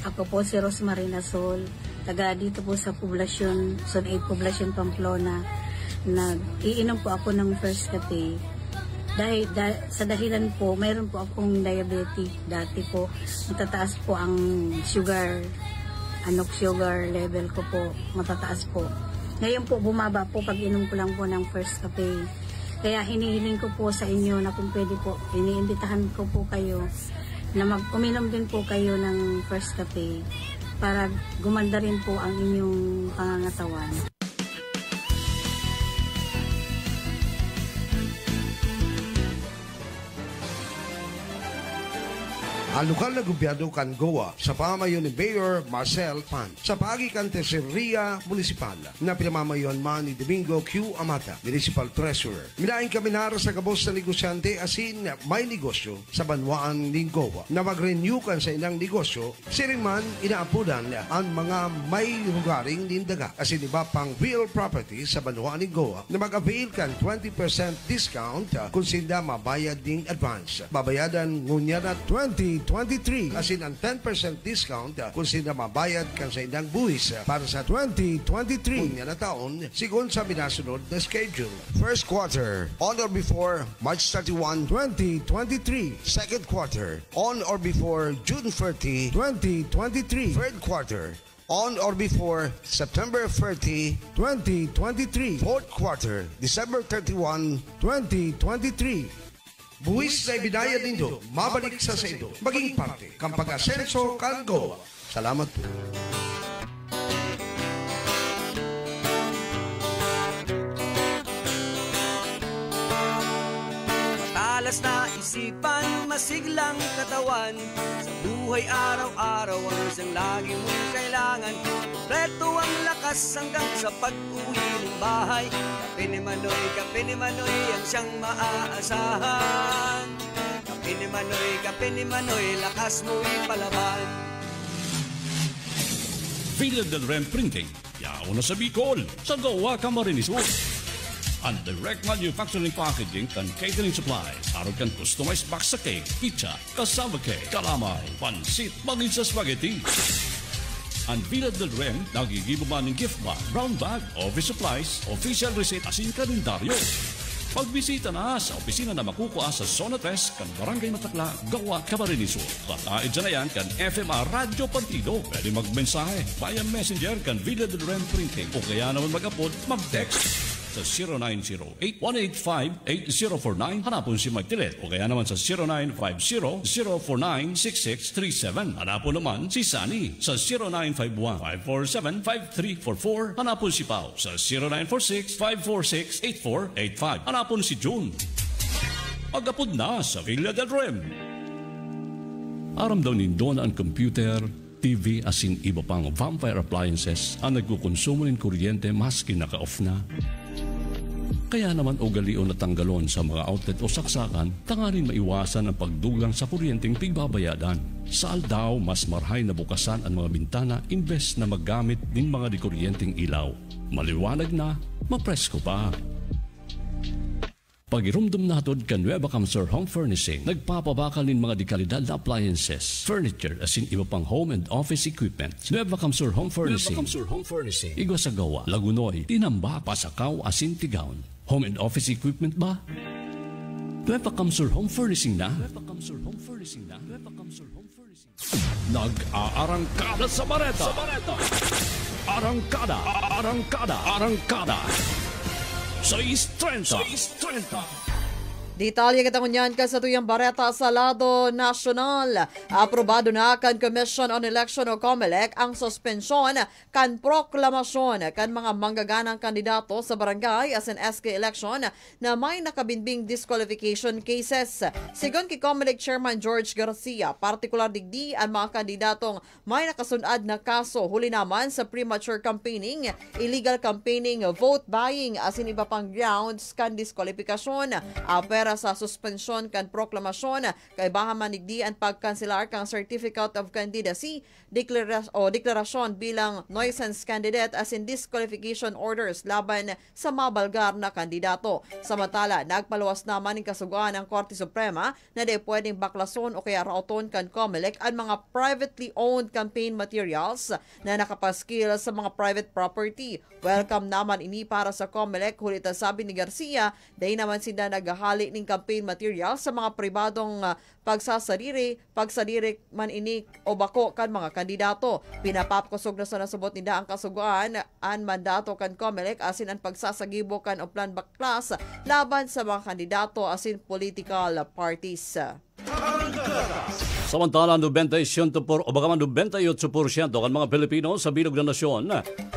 Ako po si Rosmarina Sol, taga dito po sa poblasyon, Zone 8 Poblasyon Pamplona. Nag-iinom po ako ng First Cafe. Dahil sa dahilan po, mayroon po akong diabetic. Dati po, matataas po ang sugar, sugar level ko po, matataas po. Ngayon po, bumaba po pag inom ko lang po ng First Cafe. Kaya hinihiling ko po sa inyo na kung pwede po, iniimbitahan ko po kayo na uminom din po kayo ng First Cafe para gumanda rin po ang inyong pangangatawan. Ang lokal na gobyerno kan Goa sa pamamayon ni Mayor Marcel Pan sa pagikan Tesoreria Municipal na pinamamayon man ni Domingo Q. Amata, Municipal Treasurer. Minaing kami nara sa kabos na negosyante asin may negosyo sa banwaan ng Goa na mag-renew kan sa inang negosyo, siring man inaapudan ang mga may lugaring nindaga asin iba pang real property sa banwaan ng Goa na mag-avail kan 20% discount kung sila mabayad ng advance. Babayadan ngunya na 2023 asin ang 10% discount kung sila mabayad kan sa indang buwis para sa 2023 na taon sigon sa minasunod na schedule. First quarter, on or before March 31, 2023. Second quarter, on or before June 30, 2023. Third quarter, on or before September 30, 2023. Fourth quarter, December 31, 2023. Buwis na ibinayad nindo, mabalik sa indo, maging parte, kang pag-asenso kan Goa. Salamat po. Matalas na isipan, masiglang katawan, sa buhay araw-araw ang isang lagi mong kailangan. Kompleto ang lakas hanggang sa pag-uwi ng bahay. Kape ni Manoy ang siyang maaasahan. Kape ni Manoy, lakas mo'y palaban. Villa del Rem Printing, yaon na sa Bicol, sa Goa, Camarines Sur. Ang direct manufacturing packaging kan catering supplies, aron kan customized box sa cake, pizza, cassava cake, calamay, pansit, maging sa spaghetti. Ang Villa del Rem, nagigibo man ng gift bag, brown bag, office supplies, official receipt asin kalendaryo. Pagbisita na sa opisina na makukuha sa Zona 3 kan Barangay Matakla, Goa, Camarines Sur. Pataid dyan na yan kan FMR Radio Partido. Pwede magmensahe via messenger kan Villa del Rem Printing o kaya naman mag-upload, mag-text sa 0908-185-8049. Hanapon si Mike Tilet o kaya naman sa 0950-049-6637. Hanapon naman si Sunny sa 0951-547-5344. Hanapon si Pao sa 0946-546-8485. Hanapon si June. Pag-upod na sa Villa del Rem. Aram daw nindo na ang computer, TV asin iba pang vampire appliances ang nagkukonsumo ng kuryente maski naka-off na. Kaya naman ugalion na tanggalon sa mga outlet o saksakan, tanganin maiwasan ang pagdugang sa kuryenteng pigbabayadan. Sa aldaw, mas marhay na bukasan ang mga bintana imbes na maggamit din mga dikuryenteng ilaw. Maliwanag na, mapresko pa. Pagirumdum natod kan Nueva Camsur Home Furnishing, nagpapabakal ng mga dekalidad na appliances, furniture, asin iba pang home and office equipment. Nueva Camsur Home Furnishing. Igwa sa Gawa, Lagunoy, Tinamba, Pasakaw, asin Tigaon. Home and office equipment ba? Nueva Camsur Home Furnishing na? Nag-aarangkada sa Bareta. Arangkada. 6:30. Detalye katangunyan ka sa tuyang Bareta sa lado nasyonal. Aprobado na kan Commission on Election o COMELEC ang suspensyon kan proklamasyon kan mga manggaganang kandidato sa barangay as an SK election na may nakabinbing disqualification cases. Sigon kay COMELEC Chairman George Garcia, partikular digdi ang mga kandidatong may nakasunad na kaso huli naman sa premature campaigning, illegal campaigning, vote buying asin iba pang grounds kan disqualifikasyon. Pera sa suspensyon kan proklamasyon kay baha manigdi ang pagkanselar kang Certificate of Candidacy, deklarasyon bilang nuisance candidate as in disqualification orders laban sa mabalgar na kandidato. Samantala, nagpaluwas naman ng kasuguan ng Korte Suprema na di pwedeng baklason o kaya rauton kan COMELEC ang mga privately owned campaign materials na nakapaskil sa mga private property. Welcome naman ini para sa COMELEC, hulita sabi ni Garcia, dahil naman sila naghahali ng ining campaign material sa mga pribadong pagsasadiri man ini o bako kan mga kandidato. Pinapapkusog na sa nasubot nila ang kasuguan an mandato kan COMELEC asin ang pagsasagibo kan o plan baklas laban sa mga kandidato asin political parties. Samantala, 98% o baka man 98% kan mga Pilipino sa bilog na nasyon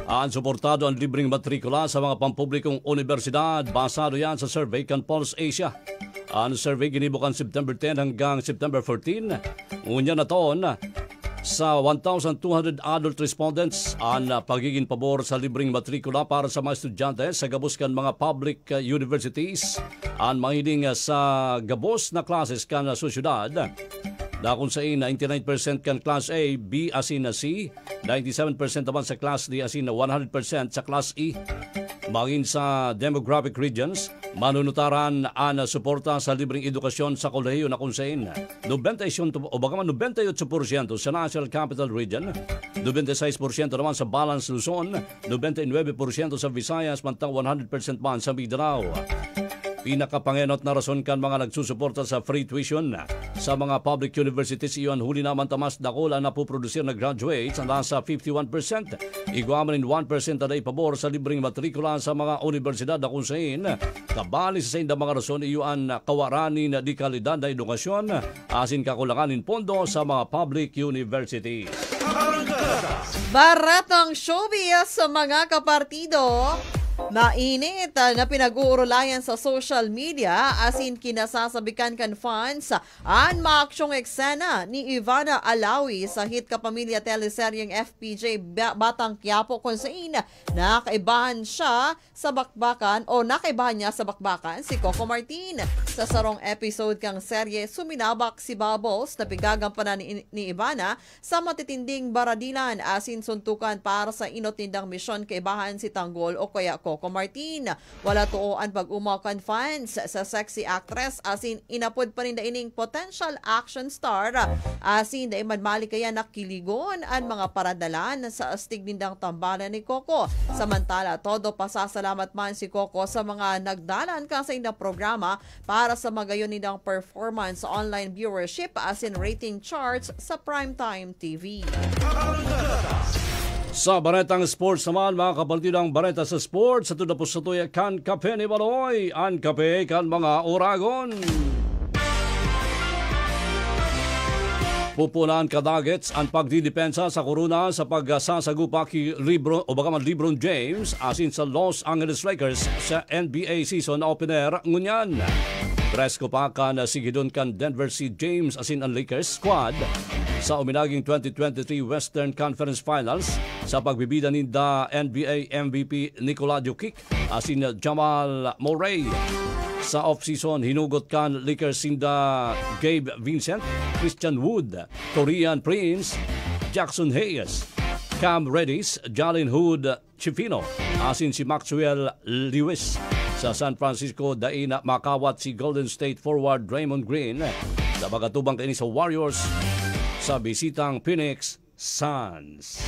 ang suportado ang libreng matrikula sa mga pampublikong universidad. Basado yan sa survey kan Pulse Asia. Ang survey ginibukan September 10 hanggang September 14. Unya na taon, sa 1,200 adult respondents ang pagiging pabor sa libreng matrikula para sa mga estudyante sa gabos kan mga public universities. Ang mahiling sa gabos na classes kan sa syudad. Dakon sa 99% kan Class A, B asin na C, 97% naman sa Class D asin na 100% sa Class E. Maging sa demographic regions, manunutaran ang suporta sa libreng edukasyon sa kolehiyo na kunsain. 98% o baka man 98% sa National Capital Region, 96% naman sa Balance Luzon, 99% sa Visayas, mantang 100% man sa Mindanao. Pinakapangenot na rason kan mga nagsusuporta sa free tuition sa mga public universities iyon huli naman tamas dakol ang napuprodusir na graduates ang nasa 51%. Iguamanin 1% na ipabor sa libreng matrikula sa mga universidad na kung saan kabali sa mga rason iyon kawaranin di kalidad na edukasyon asin kakulanganin pondo sa mga public universities. Baratang showbiz sa mga kapartido. Mainit na pinag-uurulayan sa social media asin kinasasabikan kan fans ang maaksyong eksena ni Ivana Alawi sa hit kapamilya teleseryeng FPJ Batang Quiapo kung saan nakaibahan niya sa bakbakan si Coco Martin. Sa sarong episode kang serye suminabak si Bubbles na pigagampanan ni Ivana sa matitinding baradilan asin suntukan para sa inotindang misyon kaibahan si Tanggol o kaya Coco Martin. Wala tuoan pag-umaw kan fans sa sexy actress asin inapod pa rin ining potential action star asin da imanmali kaya nakiligon ang mga paradalan sa astig nindang tambalan ni Coco. Samantala, todo pasasalamat man si Coco sa mga nagdalan ka sa indang programa para sa magayon nindang performance sa online viewership asin rating charts sa Primetime TV. Sa Baretang Sports naman, mga kapalitidang Bareta sa Sports, sa tudapos sa tuya kan kape ni Baloy, ang kape kan mga Oragon. Pupunan kadagets ang pagdidepensa sa korona sa pagsasagupa kay LeBron James asin sa Los Angeles Lakers sa NBA season opener ngunyan. Presko pa kan sigidon kan Denver si James asin ang Lakers squad sa uminaging 2023 Western Conference Finals sa pagbibida ni NBA MVP Nikola Jokic asin Jamal Murray. Sa off-season, hinugot kan Lakers sinda Gabe Vincent, Christian Wood, Torian Prince, Jackson Hayes, Cam Reddish, Jalen Hood Chifino, asin si Maxwell Lewis. Sa San Francisco, daina makawat si Golden State forward Draymond Green sa magatubang kini sa Warriors sa bisitang Phoenix Suns.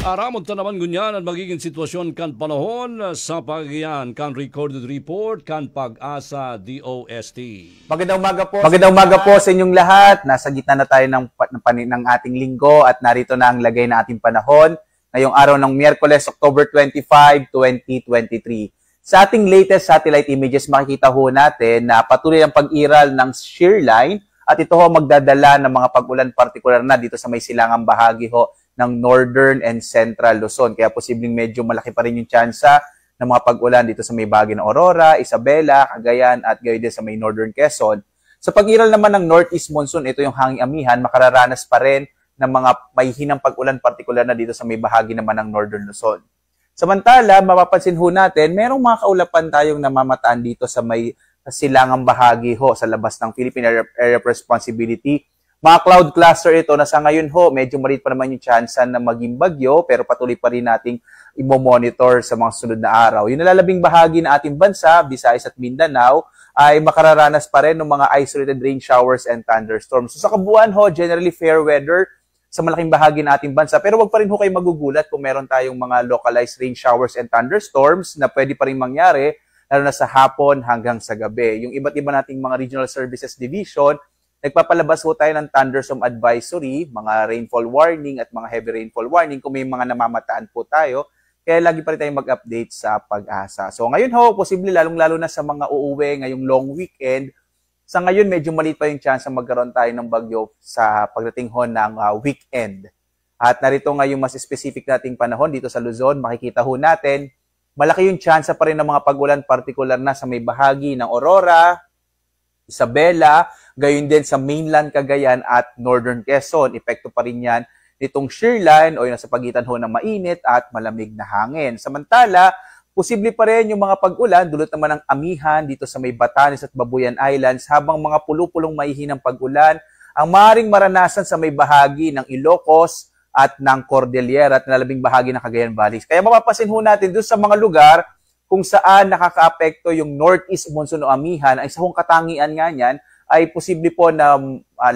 Aramon ta naman gunyan ang magiging sitwasyon kan panahon sa pagyan kan recorded report kan Pag-asa DOST. Magandang umaga po sa inyong lahat. Nasa gitna na tayo ng ating linggo at narito na ang lagay na ating panahon ngayong araw ng Miyerkules, October 25, 2023. Sa ating latest satellite images, makikita ho natin na patuloy ang pag-iral ng shear line at ito ho magdadala ng mga pag-ulan partikular na dito sa may silangang bahagi ho ng Northern and Central Luzon. Kaya posibleng medyo malaki pa rin yung tsansa ng mga pag-ulan dito sa may bahagi ng Aurora, Isabela, Cagayan at gayon din sa may Northern Quezon. Sa pag-iral naman ng Northeast Monsoon, ito yung hanging amihan, makararanas pa rin ng mga may hinang pag-ulan partikular na dito sa may bahagi naman ng Northern Luzon. Samantala, mapapansin ho natin, merong mga kaulapan tayong namamataan dito sa may silangang bahagi ho sa labas ng Philippine Area of Responsibility. Mga cloud cluster ito na sa ngayon ho, medyo maliit pa naman yung chance na maging bagyo pero patuloy pa rin nating i-monitor sa mga sunod na araw. Yung nalalabing bahagi ng ating bansa, Visayas at Mindanao, ay makararanas pa rin ng mga isolated rain showers and thunderstorms. So sa kabuuan ho, generally fair weather sa malaking bahagi ng ating bansa. Pero wag pa rin ho kayo magugulat kung meron tayong mga localized rain showers and thunderstorms na pwede pa rin mangyari lalo na sa hapon hanggang sa gabi. Yung iba't iba nating mga regional services division, nagpapalabas po tayo ng thunderstorm advisory, mga rainfall warning at mga heavy rainfall warning kung may mga namamataan po tayo. Kaya lagi pa rin tayong mag-update sa Pag-asa. So ngayon ho, posible lalong-lalo na sa mga uuwi ngayong long weekend. Sa ngayon, medyo maliit pa yung chance na magkaroon tayo ng bagyo sa pagdating ho ng weekend. At narito nga yung mas specific nating panahon dito sa Luzon. Makikita ho natin, malaki yung chance pa rin ng mga pag-ulan, particular na sa may bahagi ng Aurora, Isabela, gayon din sa mainland Cagayan at Northern Quezon. Epekto pa rin yan nitong shear line o yung nasa pagitan ho ng mainit at malamig na hangin. Samantala, posible pa rin yung mga pag-ulan, dulot naman ng amihan dito sa may Batanes at Babuyan Islands, habang mga pulupulong maihinang pag-ulan ang maaaring maranasan sa may bahagi ng Ilocos at ng Cordillera at nalabing bahagi ng Cagayan Valley. Kaya mapapasin ho natin doon sa mga lugar kung saan nakakaapekto yung northeast monsoon o amihan, ay isa hong katangian nga niyan ay posible po na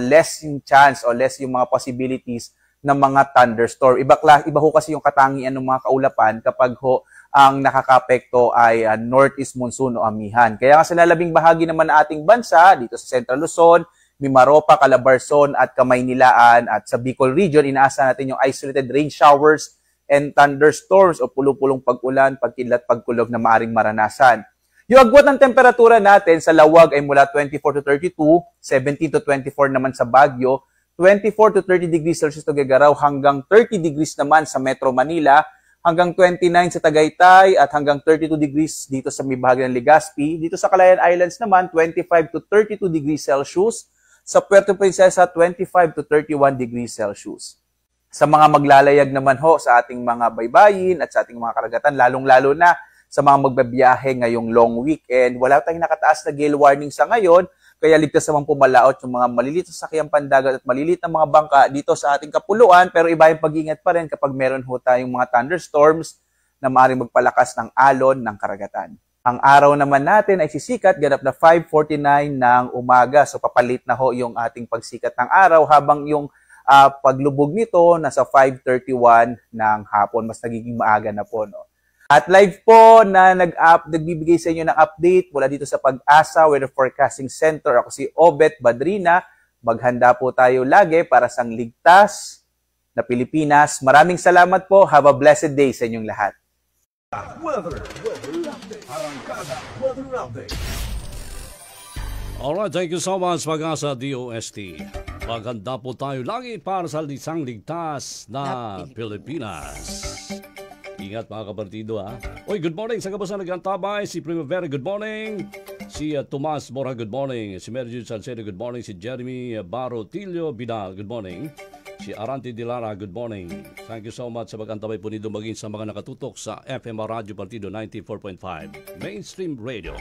less yung chance o less yung mga possibilities ng mga thunderstorm. Iba ho kasi yung katangian ng mga kaulapan kapag ho ang nakakaapekto ay northeast monsoon o amihan. Kaya nga sa nalabing bahagi naman ng ating bansa, dito sa Central Luzon, Mimaropa, Calabarzon at Kamaynilaan at sa Bicol Region, inaasahan natin yung isolated rain showers and thunderstorms o pulupulong pag-ulan, pagkidlat, pagkulog na maaring maranasan. Yung agwat ng temperatura natin sa lawag ay mula 24 to 32, 17 to 24 naman sa Baguio, 24 to 30 degrees Celsius sa Tuguegarao hanggang 30 degrees naman sa Metro Manila, hanggang 29 sa Tagaytay at hanggang 32 degrees dito sa may bahagi ng Legazpi. Dito sa Calayan Islands naman, 25 to 32 degrees Celsius. Sa Puerto Princesa, 25 to 31 degrees Celsius. Sa mga maglalayag naman ho sa ating mga baybayin at sa ating mga karagatan, lalong-lalo na sa mga magbabiyahe ngayong long weekend, wala tayong nakataas na gale warning sa ngayon, kaya ligtas naman pumalaot yung mga maliliit na sakyang pandagat at maliliit na mga bangka dito sa ating kapuluan, pero iba yung pag-ingat pa rin kapag meron ho tayong mga thunderstorms na maaaring magpalakas ng alon ng karagatan. Ang araw naman natin ay sisikat ganap na 5:49 ng umaga. So papalit na ho yung ating pagsikat ng araw habang yung paglubog nito nasa 5:31 ng hapon. Mas nagiging maaga na po. No? At live po na nagbibigay sa inyo ng update mula dito sa Pag-asa Weather Forecasting Center. Ako si Obet Badrina. Maghanda po tayo lagi para sa ligtas na Pilipinas. Maraming salamat po. Have a blessed day sa inyong lahat. Alright, thank you so much, Pag-asa DOST. Maghanda po tayo lagi para sa isang ligtas na Pilipinas. Ingat mga kapartido ha. Oy, good morning sa kabasan nag-antabay. Si Primavera, good morning. Si Tomas Mora, good morning. Si Merjud Salcedo, good morning. Si Jeremy Barotillo Bidal, good morning. Si Arante Dilara, good morning. Thank you so much sa pag-antabay po nito maging sa mga nakatutok sa FM Radio Partido 94.5 Mainstream Radio.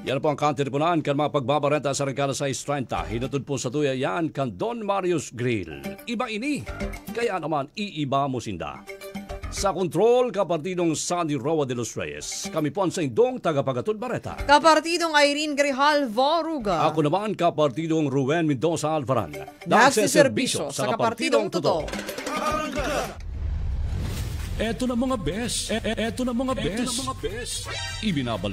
Yan po ang kanteripunan kan mga pagbabarenta sa regalo sa 6.30. Hinatod po sa tuya yan kan Don Marius Grill. Iba ini, kaya naman iiba mo sinda. Sa kontrol, kapartidong Sandy Roa de los Reyes. Kami po ang sa indong tagapagatod Bareta. Kapartidong Irene Grihal Voruga. Ako naman kapartidong Ruben Mendoza Alvaran. Nagsiservisyo sa kapartidong totoo. Eto na mga best. Eto na mga best. Ibinabalik